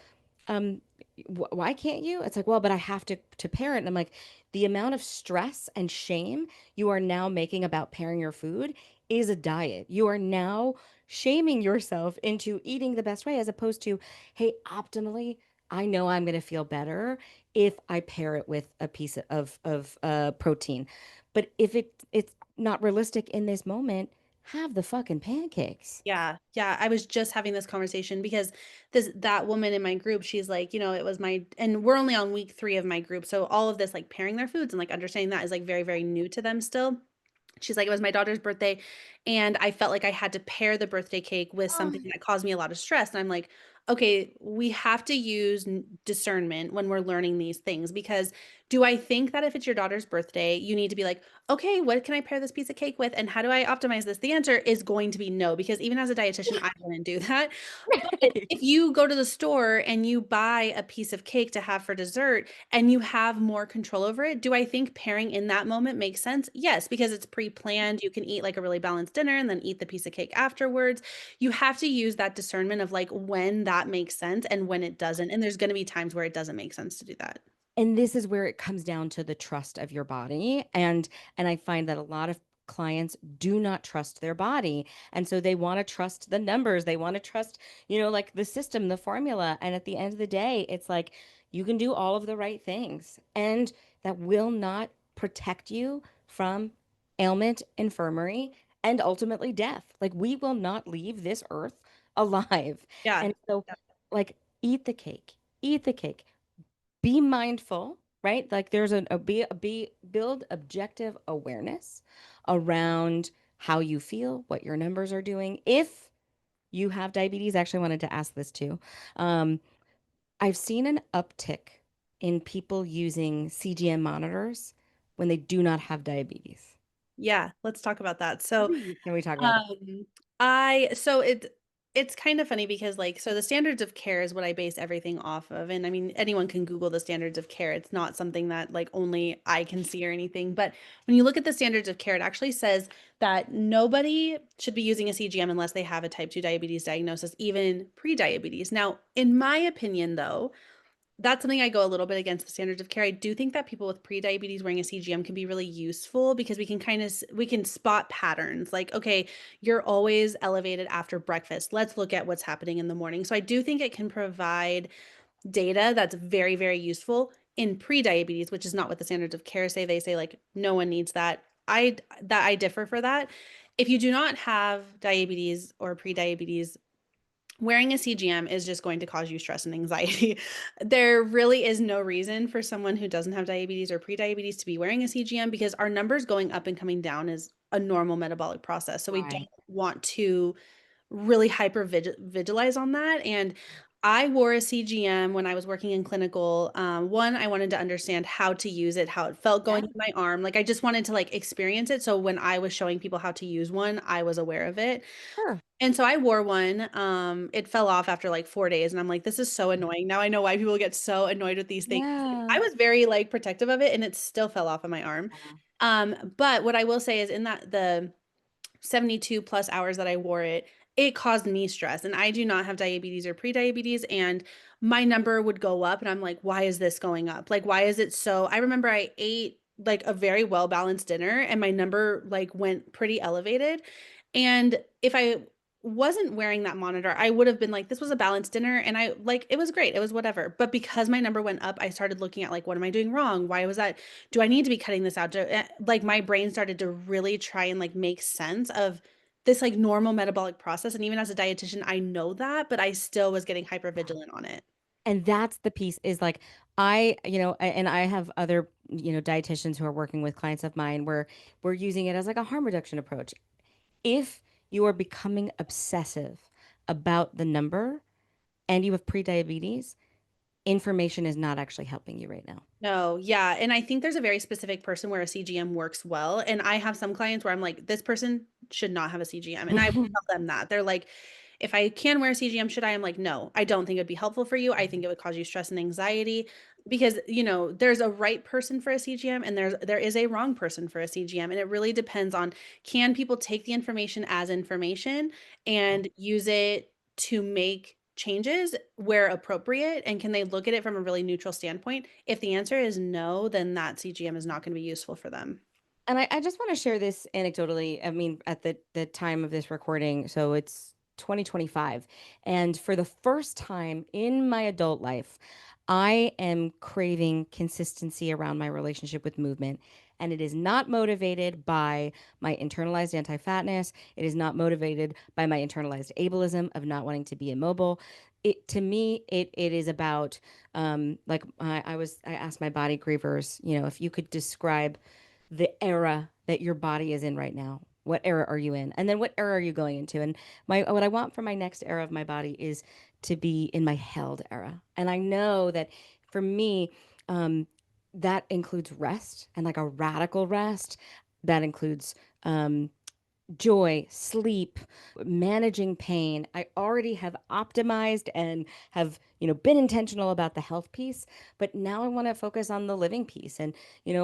um, why can't you? It's like, well, but I have to parent. And I'm like, the amount of stress and shame you are now making about pairing your food is a diet. You are now shaming yourself into eating the best way, as opposed to, hey, optimally, I know I'm going to feel better if I pair it with a piece of protein. But if it's not realistic in this moment, have the fucking pancakes. Yeah. Yeah. I was just having this conversation because that woman in my group, she's like, it was and we're only on week 3 of my group. So all of this, like pairing their foods and like understanding that is like very, very new to them still. She's like, it was my daughter's birthday, and I felt like I had to pair the birthday cake with something that caused me a lot of stress. And I'm like, okay, we have to use discernment when we're learning these things, because do I think that if it's your daughter's birthday, you need to be like, okay, what can I pair this piece of cake with? And how do I optimize this? The answer is going to be no, because even as a dietitian, I wouldn't do that. But if you go to the store and you buy a piece of cake to have for dessert and you have more control over it, do I think pairing in that moment makes sense? Yes, because it's pre-planned. You can eat like a really balanced dinner and then eat the piece of cake afterwards. You have to use that discernment of like when that makes sense and when it doesn't. And there's going to be times where it doesn't make sense to do that. And this is where it comes down to the trust of your body. And I find that a lot of clients do not trust their body. And so they want to trust the numbers. They want to trust, like the system, the formula. And at the end of the day, it's like you can do all of the right things, and that will not protect you from ailment, infirmary, and ultimately death. Like, we will not leave this earth alive. Yeah. And so, like, eat the cake. Eat the cake, be mindful, right? Like, there's build objective awareness around how you feel, what your numbers are doing. If you have diabetes, I actually wanted to ask this too. Um, I've seen an uptick in people using CGM monitors when they do not have diabetes. Yeah. Let's talk about that. So, Please, can we talk about that? Um, it's kind of funny because like so the standards of care is what I base everything off of. And I mean anyone can Google the standards of care. It's not something that like only I can see or anything. But when you look at the standards of care, it actually says that nobody should be using a CGM unless they have a type 2 diabetes diagnosis, even pre-diabetes. Now, in my opinion though, that's something I go a little bit against the standards of care. I do think that people with pre-diabetes wearing a CGM can be really useful because we can spot patterns. Like, okay, you're always elevated after breakfast. Let's look at what's happening in the morning. So I do think it can provide data that's very, very useful in pre-diabetes, which is not what the standards of care say. They say like no one needs that. I differ for that. If you do not have diabetes or pre-diabetes, wearing a CGM is just going to cause you stress and anxiety. There really is no reason for someone who doesn't have diabetes or prediabetes to be wearing a CGM, because our numbers going up and coming down is a normal metabolic process. So we don't Right. want to really hyper vigilize on that. And I wore a CGM when I was working in clinical. One, I wanted to understand how to use it, how it felt Yeah, going in my arm. Like I just wanted to like experience it. So when I was showing people how to use one, I was aware of it. sure. And so I wore one. It fell off after like 4 days, and I'm like, this is so annoying. Now I know why people get so annoyed with these things. Yeah. I was very like protective of it, and it still fell off of my arm. But what I will say is in that the 72 plus hours that I wore it, it caused me stress. And I do not have diabetes or pre-diabetes. And my number would go up. And I'm like, why is this going up? Like, why is it so? I remember I ate like a very well balanced dinner and my number like went pretty elevated. And if I wasn't wearing that monitor, I would have been like, this was a balanced dinner. And I like, it was great. It was whatever. But because my number went up, I started looking at like, what am I doing wrong? Why was that? Do I need to be cutting this out? Like my brain started to really try and like make sense of this like normal metabolic process. And even as a dietitian, I know that, but I still was getting hyper vigilant on it. And that's the piece, is like, and I have other, dietitians who are working with clients of mine where we're using it as like a harm reduction approach. If you are becoming obsessive about the number and you have pre-diabetes, information is not actually helping you right now. No, yeah. And I think there's a very specific person where a CGM works well. And I have some clients where I'm like, this person should not have a CGM. And I will tell them that. They're like, if I can wear a CGM, should I? I'm like, no, I don't think it'd be helpful for you. I think it would cause you stress and anxiety because, there's a right person for a CGM and there is a wrong person for a CGM. And it really depends on, can people take the information as information and use it to make changes where appropriate? And can they look at it from a really neutral standpoint? If the answer is no, then that CGM is not going to be useful for them. And I just want to share this anecdotally. I mean, at the time of this recording, so it's 2025. And for the first time in my adult life, I am craving consistency around my relationship with movement. And it is not motivated by my internalized anti-fatness. It is not motivated by my internalized ableism of not wanting to be immobile. It to me, it is about like I asked my body grievers, if you could describe the era that your body is in right now. What era are you in? And then what era are you going into? And what I want for my next era of my body is to be in my held era. And I know that for me, that includes rest and like a radical rest. That includes joy, sleep, managing pain. I already have optimized and have, been intentional about the health piece, but now I want to focus on the living piece. And,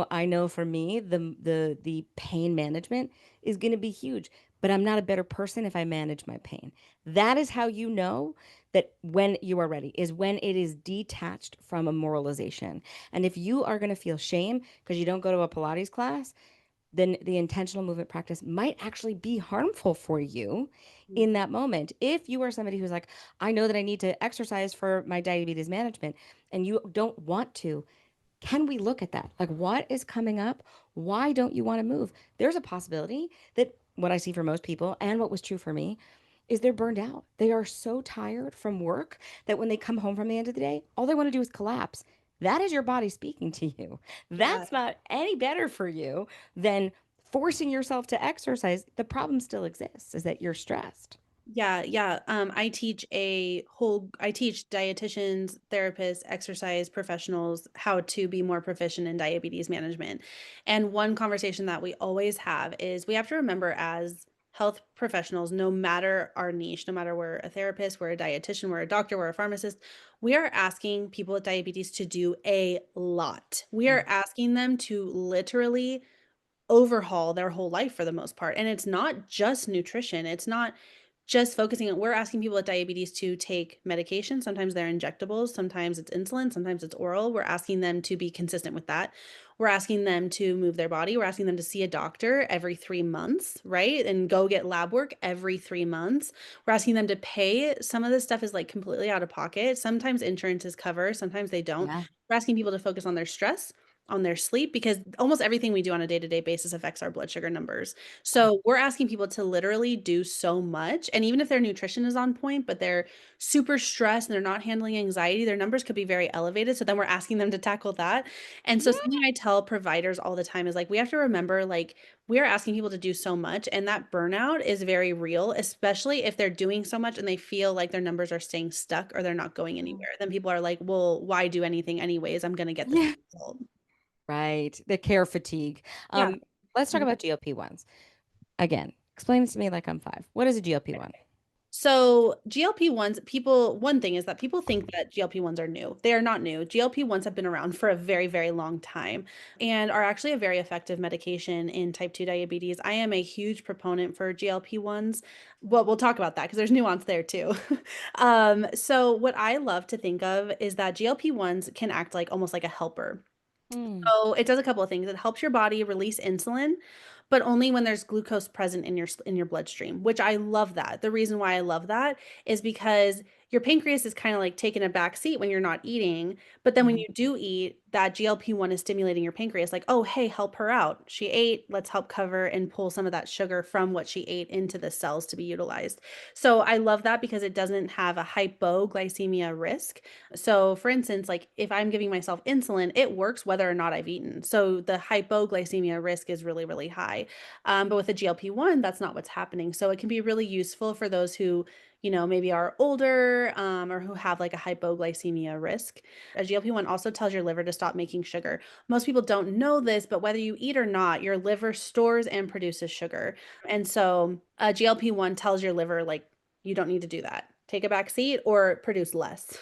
I know for me, the pain management is going to be huge, but I'm not a better person if I manage my pain. That is how you know that when you are ready is when it is detached from a moralization. And if you are going to feel shame because you don't go to a Pilates class, then the intentional movement practice might actually be harmful for you in that moment. If you are somebody who's like, I know that I need to exercise for my diabetes management, and you don't want to, can we look at that? Like, what is coming up? Why don't you want to move? There's a possibility that what I see for most people, and what was true for me, is they're burned out. They are so tired from work that when they come home from the end of the day, all they want to do is collapse. That is your body speaking to you. Yeah. That's not any better for you than forcing yourself to exercise. The problem still exists, is that you're stressed. Yeah, yeah. I teach dietitians, therapists, exercise professionals how to be more proficient in diabetes management. And one conversation that we always have is we have to remember as health professionals, no matter our niche, no matter we're a therapist, we're a dietitian, we're a doctor, we're a pharmacist, we are asking people with diabetes to do a lot. We are asking them to literally overhaul their whole life for the most part. And it's not just nutrition. It's not just focusing on, we're asking people with diabetes to take medication. Sometimes they're injectables, sometimes it's insulin, sometimes it's oral. We're asking them to be consistent with that. We're asking them to move their body. We're asking them to see a doctor every 3 months, right? And go get lab work every 3 months. We're asking them to pay. Some of this stuff is like completely out of pocket. Sometimes insurances cover, sometimes they don't. Yeah. We're asking people to focus on their stress, on their sleep, because almost everything we do on a day-to-day basis affects our blood sugar numbers. So we're asking people to literally do so much. And even if their nutrition is on point, but they're super stressed and they're not handling anxiety, their numbers could be very elevated. So then we're asking them to tackle that. And so Yeah. something I tell providers all the time is like, we have to remember, like, we are asking people to do so much, and that burnout is very real, especially if they're doing so much and they feel like their numbers are staying stuck or they're not going anywhere. Then people are like, well, why do anything anyways? I'm going to get the Yeah. same result. Right. The care fatigue. Yeah. Let's talk about GLP-1s. Again, explain this to me like I'm five. What is a GLP-1? So GLP-1s, one thing is that people think that GLP-1s are new. They are not new. GLP-1s have been around for a very, very long time and are actually a very effective medication in type 2 diabetes. I am a huge proponent for GLP-1s. Well, we'll talk about that because there's nuance there too. So what I love to think of is that GLP-1s can act like almost like a helper. Mm. So it does a couple of things. It helps your body release insulin, but only when there's glucose present in your bloodstream, which I love that. The reason why I love that is because your pancreas is kind of like taking a back seat when you're not eating, but then when Mhm. you do eat, that GLP-1 is stimulating your pancreas like, "Oh, hey, help her out. She ate, let's help cover and pull some of that sugar from what she ate into the cells to be utilized." So I love that because it doesn't have a hypoglycemia risk. So, for instance, like if I'm giving myself insulin, it works whether or not I've eaten. So the hypoglycemia risk is really, really high. But with a GLP-1, that's not what's happening. So it can be really useful for those who, maybe are older or who have like a hypoglycemia risk. A GLP-1 also tells your liver to stop making sugar. Most people don't know this, but whether you eat or not, your liver stores and produces sugar. And so a GLP-1 tells your liver, like, you don't need to do that. Take a back seat or produce less.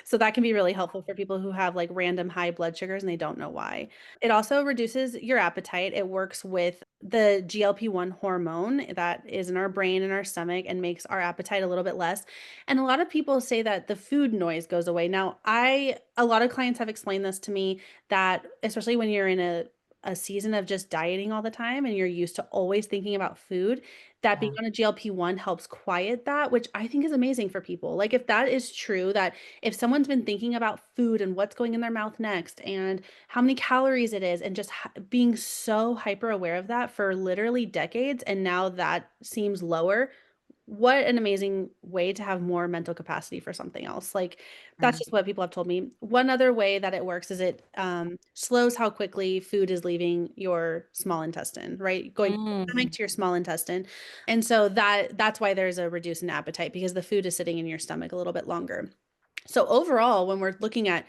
So that can be really helpful for people who have like random high blood sugars and they don't know why. It also reduces your appetite. It works with the GLP-1 hormone that is in our brain and our stomach and makes our appetite a little bit less. And a lot of people say that the food noise goes away. Now, a lot of clients have explained this to me that especially when you're in a season of just dieting all the time and you're used to always thinking about food, that being Yeah. on a GLP-1 helps quiet that, which I think is amazing for people. Like if that is true, that if someone's been thinking about food and what's going in their mouth next and how many calories it is and just being so hyper aware of that for literally decades, and now that seems lower, what an amazing way to have more mental capacity for something else. Like that's Right. just what people have told me. One other way that it works is it slows how quickly food is leaving your small intestine, right? Going from your stomach Mm. to your small intestine. And so that's why there's a reduce in appetite because the food is sitting in your stomach a little bit longer. So overall, when we're looking at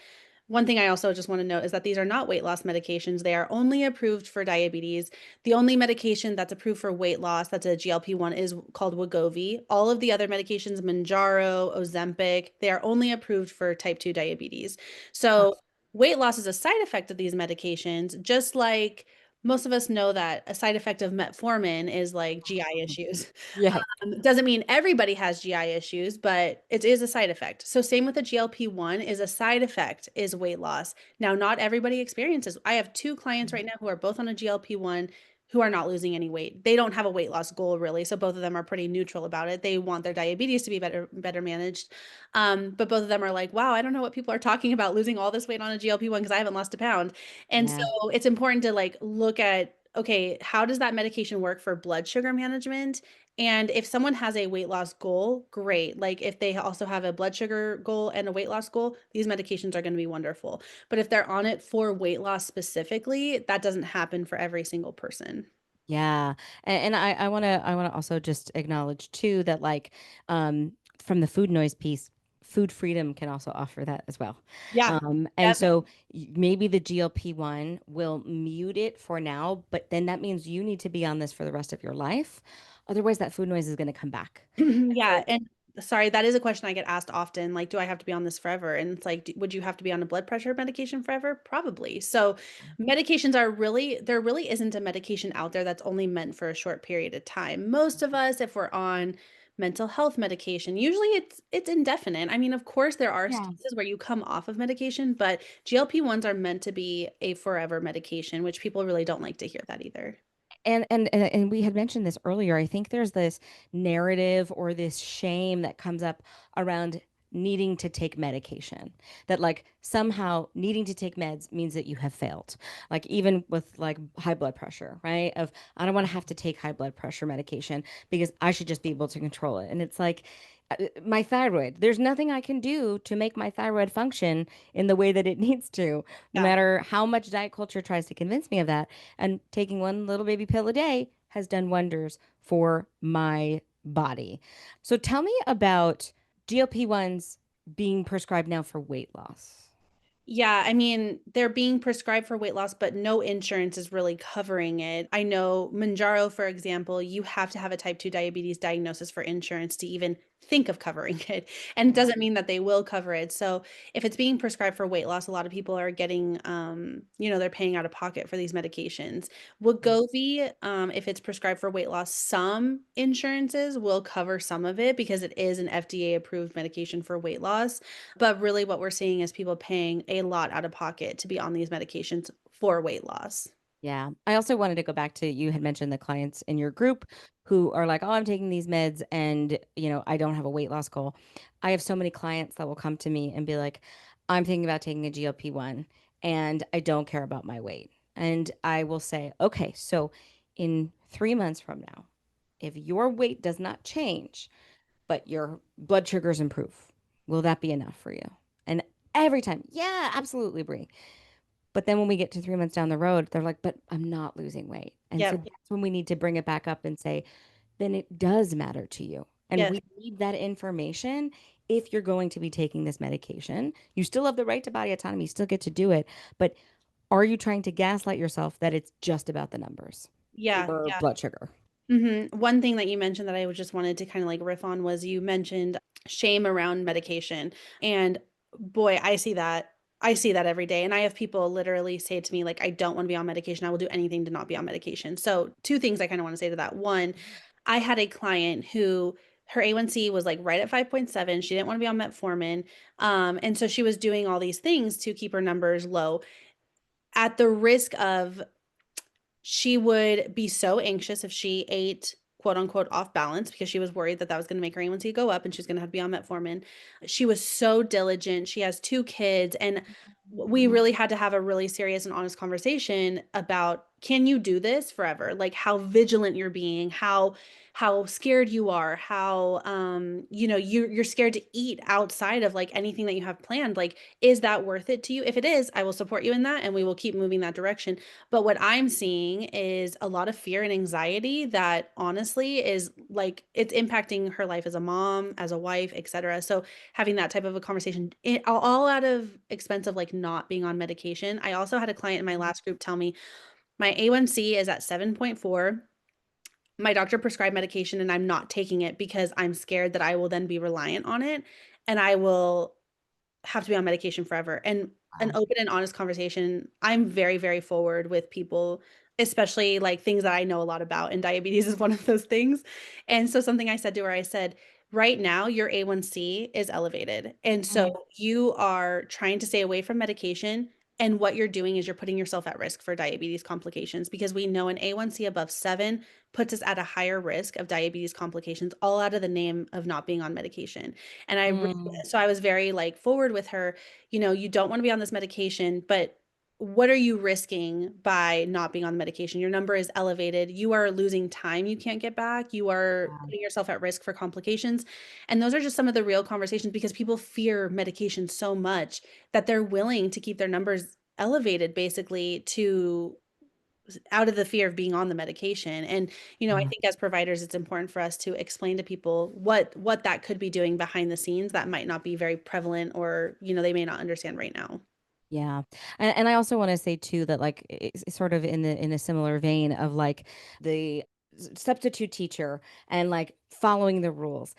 one thing I also just want to note is that these are not weight loss medications. They are only approved for diabetes. The only medication that's approved for weight loss, that's a GLP-1, is called Wegovy. All of the other medications, Mounjaro, Ozempic, they are only approved for type 2 diabetes. So Okay. weight loss is a side effect of these medications, just like most of us know that a side effect of metformin is like GI issues. Yes. Doesn't mean everybody has GI issues, but it is a side effect. So same with the GLP-1 is a side effect is weight loss. Now, not everybody experiences. I have two clients right now who are both on a GLP-1 who are not losing any weight. They don't have a weight loss goal really, so both of them are pretty neutral about it. They want their diabetes to be better managed. But both of them are like, wow, I don't know what people are talking about losing all this weight on a GLP-1 because I haven't lost a pound. And Yeah. so it's important to like look at, okay, how does that medication work for blood sugar management? And if someone has a weight loss goal, great. Like if they also have a blood sugar goal and a weight loss goal, these medications are going to be wonderful. But if they're on it for weight loss specifically, that doesn't happen for every single person. Yeah. And I want to also just acknowledge too that like from the food noise piece, food freedom can also offer that as well. Yeah. And Yep. so maybe the GLP-1 will mute it for now, but then that means you need to be on this for the rest of your life. Otherwise, that food noise is going to come back. And Yeah, so, and sorry, that is a question I get asked often. Like, do I have to be on this forever? And it's like, would you have to be on a blood pressure medication forever? Probably. So, medications are really, there really isn't a medication out there that's only meant for a short period of time. Most of us, if we're on mental health medication, usually it's indefinite. I mean, of course, there are yeah. cases where you come off of medication, but GLP-1s are meant to be a forever medication, which people really don't like to hear that either. And we had mentioned this earlier. I think there's this narrative or this shame that comes up around needing to take medication. That like somehow needing to take meds means that you have failed. Like even with like high blood pressure, right? Of I don't want to have to take high blood pressure medication because I should just be able to control it. And it's like my thyroid. There's nothing I can do to make my thyroid function in the way that it needs to, no Yeah. matter how much diet culture tries to convince me of that. And taking one little baby pill a day has done wonders for my body. So tell me about GLP-1s being prescribed now for weight loss. Yeah, I mean, they're being prescribed for weight loss, but no insurance is really covering it. I know Mounjaro, for example, you have to have a type 2 diabetes diagnosis for insurance to even think of covering it. And it Yeah. doesn't mean that they will cover it. So if it's being prescribed for weight loss, a lot of people are getting, they're paying out of pocket for these medications. Wegovy, if it's prescribed for weight loss, some insurances will cover some of it because it is an FDA approved medication for weight loss. But really, what we're seeing is people paying a lot out of pocket to be on these medications for weight loss. Yeah. I also wanted to go back to you had mentioned the clients in your group who are like, "Oh, I'm taking these meds and, I don't have a weight loss goal." I have so many clients that will come to me and be like, "I'm thinking about taking a GLP-1 and I don't care about my weight." And I will say, "Okay, so in 3 months from now, if your weight does not change, but your blood sugars improve, will that be enough for you?" And every time, "Yeah, absolutely, Brie." But then when we get to 3 months down the road, they're like, but I'm not losing weight. And so Yep. that's when we need to bring it back up and say, then it does matter to you. And Yes. we need that information if you're going to be taking this medication. You still have the right to body autonomy, you still get to do it. But are you trying to gaslight yourself that it's just about the numbers, Yeah. your Yeah. blood sugar? One thing that you mentioned that I just wanted to kind of like riff on was you mentioned shame around medication. And boy, I see that. I see that every day. And I have people literally say to me, like, I don't want to be on medication. I will do anything to not be on medication. So, two things I kind of want to say to that. One, I had a client who her A1C was like right at 5.7. She didn't want to be on metformin. And so she was doing all these things to keep her numbers low at the risk of she would be so anxious if she ate quote unquote off balance because she was worried that that was going to make her A1C go up and she's going to have to be on metformin. She was so diligent. She has two kids, and we really had to have a really serious and honest conversation about, can you do this forever? Like how vigilant you're being, how scared you are, how you're scared to eat outside of like anything that you have planned. Like, is that worth it to you? If it is, I will support you in that and we will keep moving that direction. But what I'm seeing is a lot of fear and anxiety that honestly is like it's impacting her life as a mom, as a wife, etc. So having that type of a conversation, all out of expense of like not being on medication. I also had a client in my last group tell me my A1C is at 7.4. My doctor prescribed medication and I'm not taking it because I'm scared that I will then be reliant on it and I will have to be on medication forever. And an Wow. open and honest conversation, I'm very, very forward with people, especially like things that I know a lot about. And diabetes is one of those things. And so something I said to her, I said, right now your A1C is elevated. And so Mhm. you are trying to stay away from medication. And what you're doing is you're putting yourself at risk for diabetes complications because we know an A1C above 7 puts us at a higher risk of diabetes complications, all out of the name of not being on medication. And Mm. so I was very like forward with her, you don't want to be on this medication, but what are you risking by not being on the medication? Your number is elevated. You are losing time you can't get back. You are Wow. putting yourself at risk for complications. And those are just some of the real conversations because people fear medication so much that they're willing to keep their numbers elevated basically to out of the fear of being on the medication. And I Yeah. think as providers it's important for us to explain to people what that could be doing behind the scenes that might not be very prevalent, or they may not understand right now. Yeah. And I also want to say too that like it's sort of in a similar vein of like the substitute teacher and like following the rules.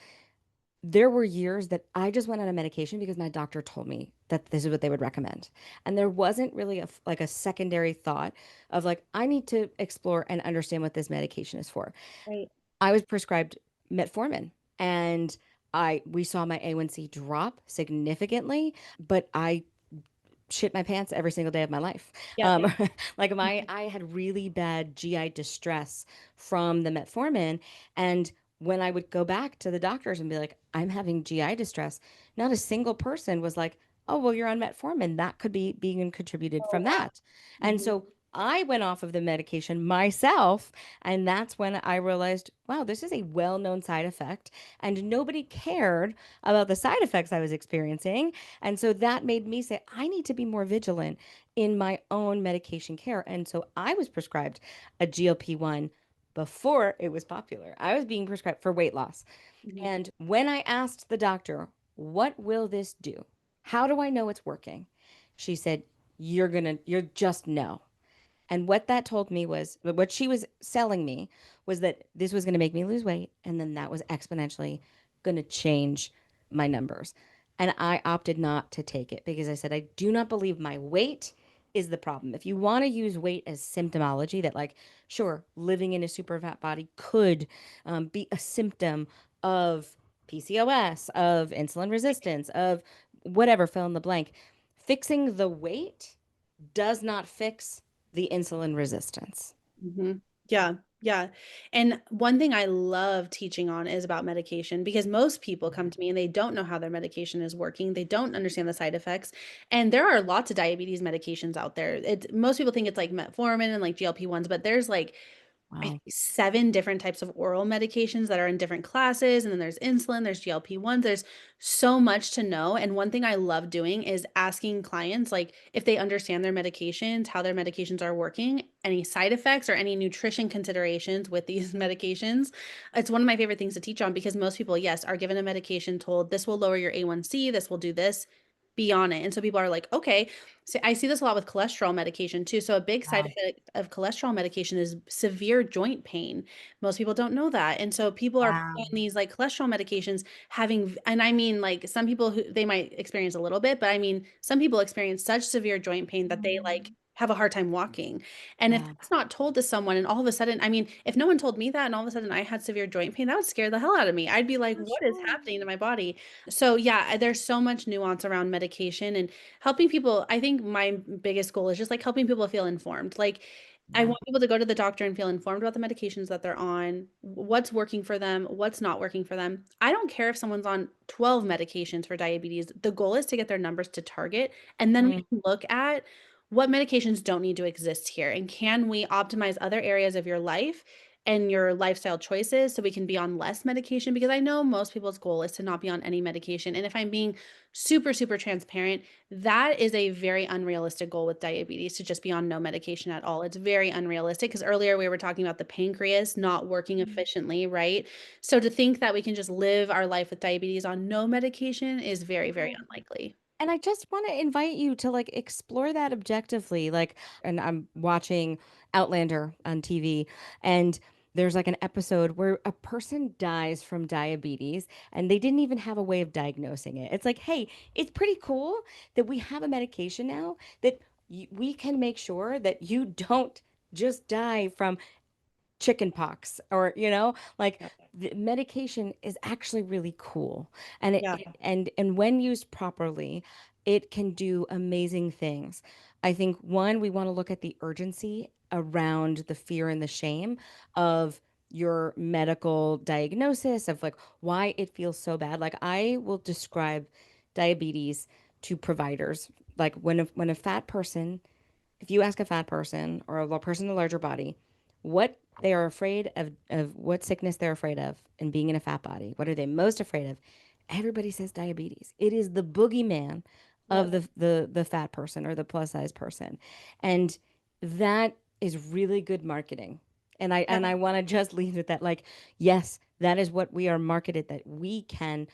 There were years that I just went on a medication because my doctor told me that this is what they would recommend. And there wasn't really like a secondary thought of like I need to explore and understand what this medication is for. Right. I was prescribed metformin and I we saw my A1C drop significantly, but I shit my pants every single day of my life. Yep. Um, like I had really bad GI distress from the metformin, and when I would go back to the doctors and be like, "I'm having GI distress," not a single person was like, "Oh, well, you're on metformin. That could be being contributed Oh, from wow. that." And so I went off of the medication myself, and that's when I realized, wow, this is a well-known side effect, and nobody cared about the side effects I was experiencing. And so that made me say, I need to be more vigilant in my own medication care. And so I was prescribed a GLP-1 before it was popular. I was being prescribed for weight loss. Mhm. And when I asked the doctor, what will this do? How do I know it's working? She said, you're just no. And what that told me was what she was selling me was that this was going to make me lose weight. And then that was exponentially going to change my numbers. And I opted not to take it because I said, I do not believe my weight is the problem. If you want to use weight as symptomology, that like, sure, living in a super fat body could be a symptom of PCOS, of insulin resistance, of whatever, fill in the blank. Fixing the weight does not fix the insulin resistance. Mhm. Yeah, yeah. And one thing I love teaching on is about medication because most people come to me and they don't know how their medication is working. They don't understand the side effects. And there are lots of diabetes medications out there. Most people think it's like metformin and like GLP-1s, but there's like I think Wow. 7 different types of oral medications that are in different classes, and then there's insulin, there's GLP-1s, there's so much to know, and one thing I love doing is asking clients, like, if they understand their medications, how their medications are working, any side effects or any nutrition considerations with these medications. It's one of my favorite things to teach on because most people, yes, are given a medication told, "This will lower your A1C, this will do this." be on it. And so people are like, okay, so I see this a lot with cholesterol medication too. So a big side Wow. effect of cholesterol medication is severe joint pain. Most people don't know that. And so people are Wow. on these like cholesterol medications having, and I mean, like some people who they might experience a little bit, but I mean, some people experience such severe joint pain that they like Mm. have a hard time walking. And if Yeah. that's not told to someone and all of a sudden, I mean, if no one told me that and all of a sudden I had severe joint pain, that would scare the hell out of me. I'd be like, For what is sure. happening to my body? So yeah, there's so much nuance around medication and helping people. I think my biggest goal is just like helping people feel informed. Like I Yeah. want people to go to the doctor and feel informed about the medications that they're on, what's working for them, what's not working for them. I don't care if someone's on 12 medications for diabetes. The goal is to get their numbers to target, and then we Mm. can look at what medications don't need to exist here, and can we optimize other areas of your life and your lifestyle choices so we can be on less medication, because I know most people's goal is to not be on any medication. And if I'm being super, super transparent, that is a very unrealistic goal with diabetes, to just be on no medication at all. It's very unrealistic because earlier we were talking about the pancreas not working efficiently, right? So to think that we can just live our life with diabetes on no medication is very, very unlikely. And I just want to invite you to like explore that objectively. Like, and I'm watching Outlander on TV, and there's like an episode where a person dies from diabetes and they didn't even have a way of diagnosing it. It's like, hey, it's pretty cool that we have a medication now that we can make sure that you don't just die from chicken pox or like Yeah. the medication is actually really cool and Yeah. and when used properly it can do amazing things. I think one, we want to look at the urgency around the fear and the shame of your medical diagnosis, of like why it feels so bad. Like I will describe diabetes to providers like when a fat person, if you ask a fat person or a person in a larger body what they are afraid of what sickness they're afraid of and being in a fat body, what are they most afraid of? Everybody says diabetes. It is the boogeyman of Yep. the fat person or the plus size person. And that is really good marketing. And I want to just leave with that. Like, yes, that is what we are marketed, that we can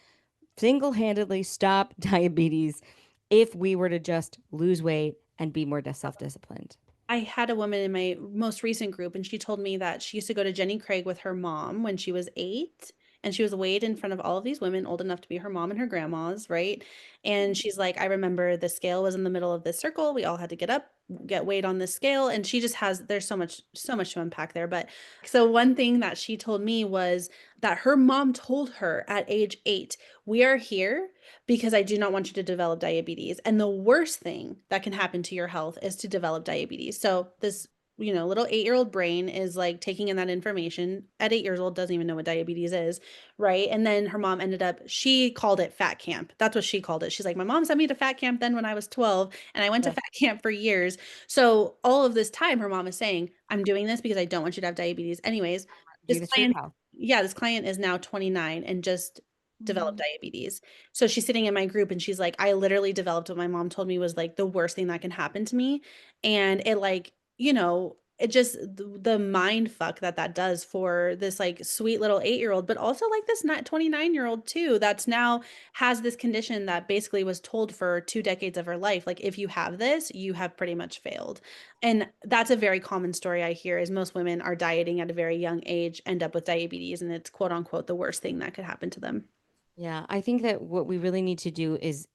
single-handedly stop diabetes if we were to just lose weight and be more self-disciplined. I had a woman in my most recent group, and she told me that she used to go to Jenny Craig with her mom when she was 8. And she was weighed in front of all of these women old enough to be her mom and her grandmas, right? And she's like, I remember the scale was in the middle of this circle. We all had to get up, get weighed on this scale. And she just has, there's so much to unpack there. But so one thing that she told me was that her mom told her at age 8, we are here because I do not want you to develop diabetes. And the worst thing that can happen to your health is to develop diabetes. So this, little 8-year-old brain is like taking in that information. At 8 years old, doesn't even know what diabetes is, right? And then her mom she called it fat camp. That's what she called it. She's like, my mom sent me to fat camp then when I was 12, and I went to Yeah. fat camp for years. So all of this time, her mom is saying, I'm doing this because I don't want you to have diabetes. Anyways, Do this this for your client, health. yeah, this client is now 29 and just developed Mm. diabetes. So she's sitting in my group and she's like, I literally developed what my mom told me was like the worst thing that can happen to me. And it like, it just the mind fuck that does for this like sweet little 8-year-old, but also like this not 29-year-old too, that's now has this condition that basically was told for 2 decades of her life. Like, if you have this, you have pretty much failed. And that's a very common story I hear is most women are dieting at a very young age, end up with diabetes, and it's quote unquote the worst thing that could happen to them. Yeah, I think that what we really need to do is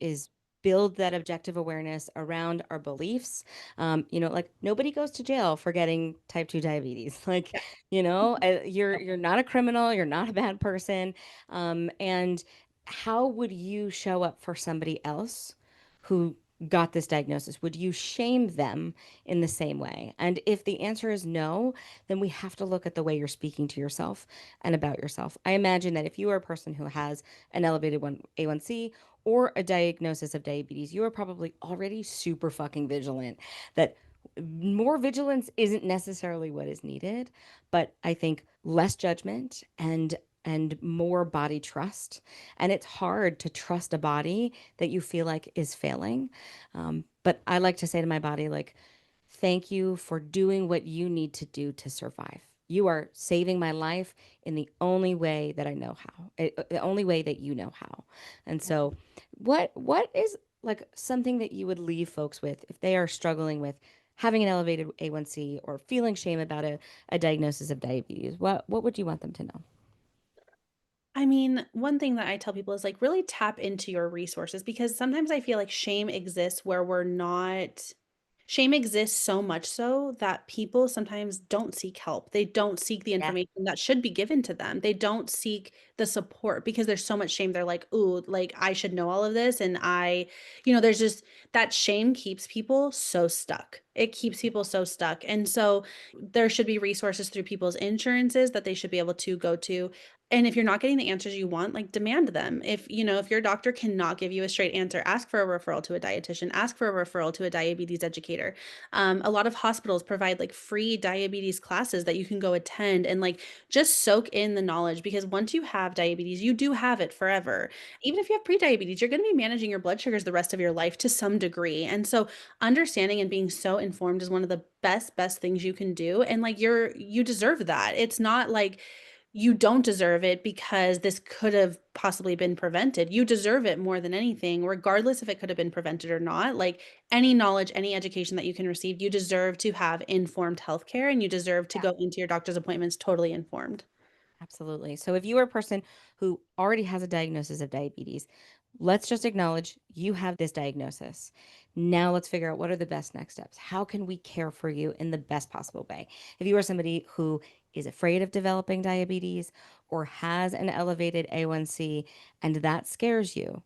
build that objective awareness around our beliefs. Like nobody goes to jail for getting type 2 diabetes. Like, Yeah. you're not a criminal, you're not a bad person. And how would you show up for somebody else who got this diagnosis? Would you shame them in the same way? And if the answer is no, then we have to look at the way you're speaking to yourself and about yourself. I imagine that if you are a person who has an elevated A1C or a diagnosis of diabetes, you are probably already super fucking vigilant. That more vigilance isn't necessarily what is needed, but I think less judgment and more body trust. And it's hard to trust a body that you feel like is failing. But I like to say to my body, like, thank you for doing what you need to do to survive. You are saving my life in the only way that I know how, the only way that you know how. And so, what is like something that you would leave folks with if they are struggling with having an elevated A1C or feeling shame about a diagnosis of diabetes? What would you want them to know? I mean, one thing that I tell people is like really tap into your resources because sometimes I feel like shame exists where we're not. Shame exists so much so that people sometimes don't seek help. They don't seek the Yeah. information that should be given to them. They don't seek the support because there's so much shame. They're like, ooh, like I should know all of this. And there's just that shame keeps people so stuck. It keeps people so stuck. And so there should be resources through people's insurances that they should be able to go to. And if you're not getting the answers you want, like demand them. If your doctor cannot give you a straight answer, ask for a referral to a dietitian, ask for a referral to a diabetes educator. A lot of hospitals provide like free diabetes classes that you can go attend and like just soak in the knowledge because once you have diabetes, you do have it forever. Even if you have prediabetes, you're going to be managing your blood sugars the rest of your life to some degree. And so understanding and being so informed is one of the best things you can do. And like you deserve that. It's not like you don't deserve it because this could have possibly been prevented. You deserve it more than anything, regardless if it could have been prevented or not. Like any knowledge, any education that you can receive, you deserve to have informed healthcare and you deserve to go into your doctor's appointments totally informed. Absolutely. So if you are a person who already has a diagnosis of diabetes, let's just acknowledge you have this diagnosis. Now let's figure out what are the best next steps. How can we care for you in the best possible way? If you are somebody who is afraid of developing diabetes or has an elevated A1C and that scares you,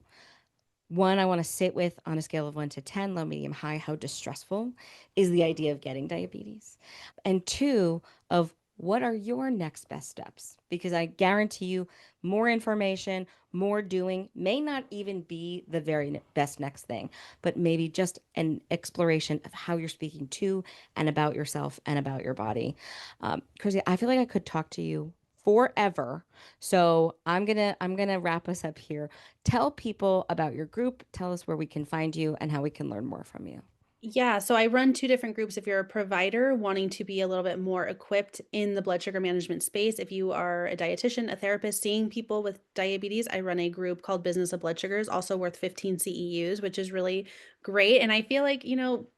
one, I want to sit with on a scale of 1 to 10, low, medium, high, how distressful is the idea of getting diabetes? And two, of what are your next best steps? Because I guarantee you, more information, more doing may not even be the very best next thing, but maybe just an exploration of how you're speaking to and about yourself and about your body. Kristie, I feel like I could talk to you forever. So I'm gonna wrap us up here. Tell people about your group. Tell us where we can find you and how we can learn more from you. Yeah, so I run two different groups. If you're a provider wanting to be a little bit more equipped in the blood sugar management space, if you are a dietitian, a therapist seeing people with diabetes, I run a group called Business of Blood Sugars, also worth 15 CEUs, which is really great. And I feel like,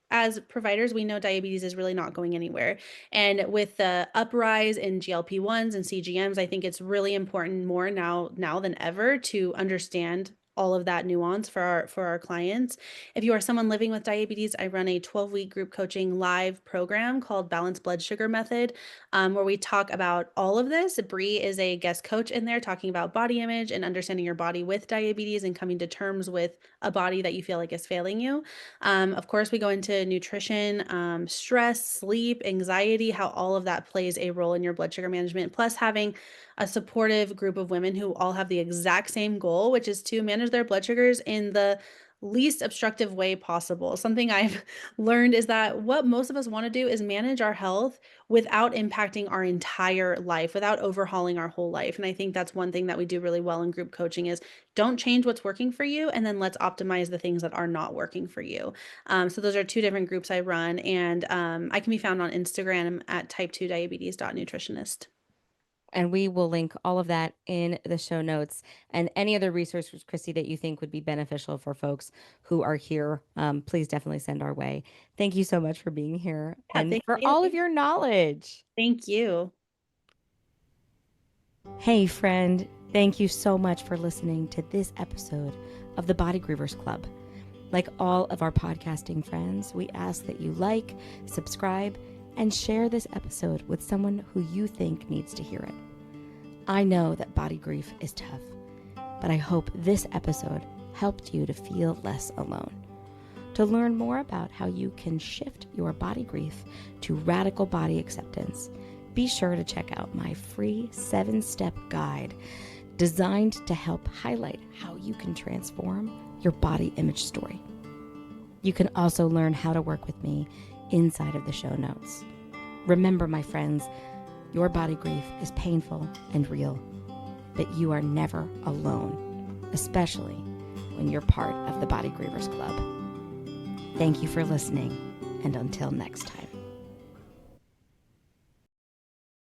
as providers, we know diabetes is really not going anywhere. And with the uprise in GLP1s and CGMs, I think it's really important more now than ever to understand all of that nuance for our clients. If you are someone living with diabetes, I run a 12-week group coaching live program called Balanced Blood Sugar Method, where we talk about all of this. Bree is a guest coach in there talking about body image and understanding your body with diabetes and coming to terms with a body that you feel like is failing you. Of course, we go into nutrition, stress, sleep, anxiety, how all of that plays a role in your blood sugar management, plus having a supportive group of women who all have the exact same goal, which is to manage their blood sugars in the least obstructive way possible. Something I've learned is that what most of us want to do is manage our health without impacting our entire life, without overhauling our whole life. And I think that's one thing that we do really well in group coaching is don't change what's working for you and then let's optimize the things that are not working for you. So those are two different groups I run and I can be found on Instagram at type2diabetes.nutritionist. And we will link all of that in the show notes and any other resources, Kristie, that you think would be beneficial for folks who are here. Please definitely send our way. Thank you so much for being here Yeah, and for all of your knowledge. thank you. Hey, friend. Thank you so much for listening to this episode of the Body Grievers Club. Like all of our podcasting friends, we ask that you like, subscribe, and share this episode with someone who you think needs to hear it. I know that body grief is tough, but I hope this episode helped you to feel less alone. To learn more about how you can shift your body grief to radical body acceptance, be sure to check out my free 7-step guide designed to help highlight how you can transform your body image story. You can also learn how to work with me inside of the show notes. Remember, my friends, your body grief is painful and real, but you are never alone, especially when you're part of the Body Grievers Club. Thank you for listening, and until next time.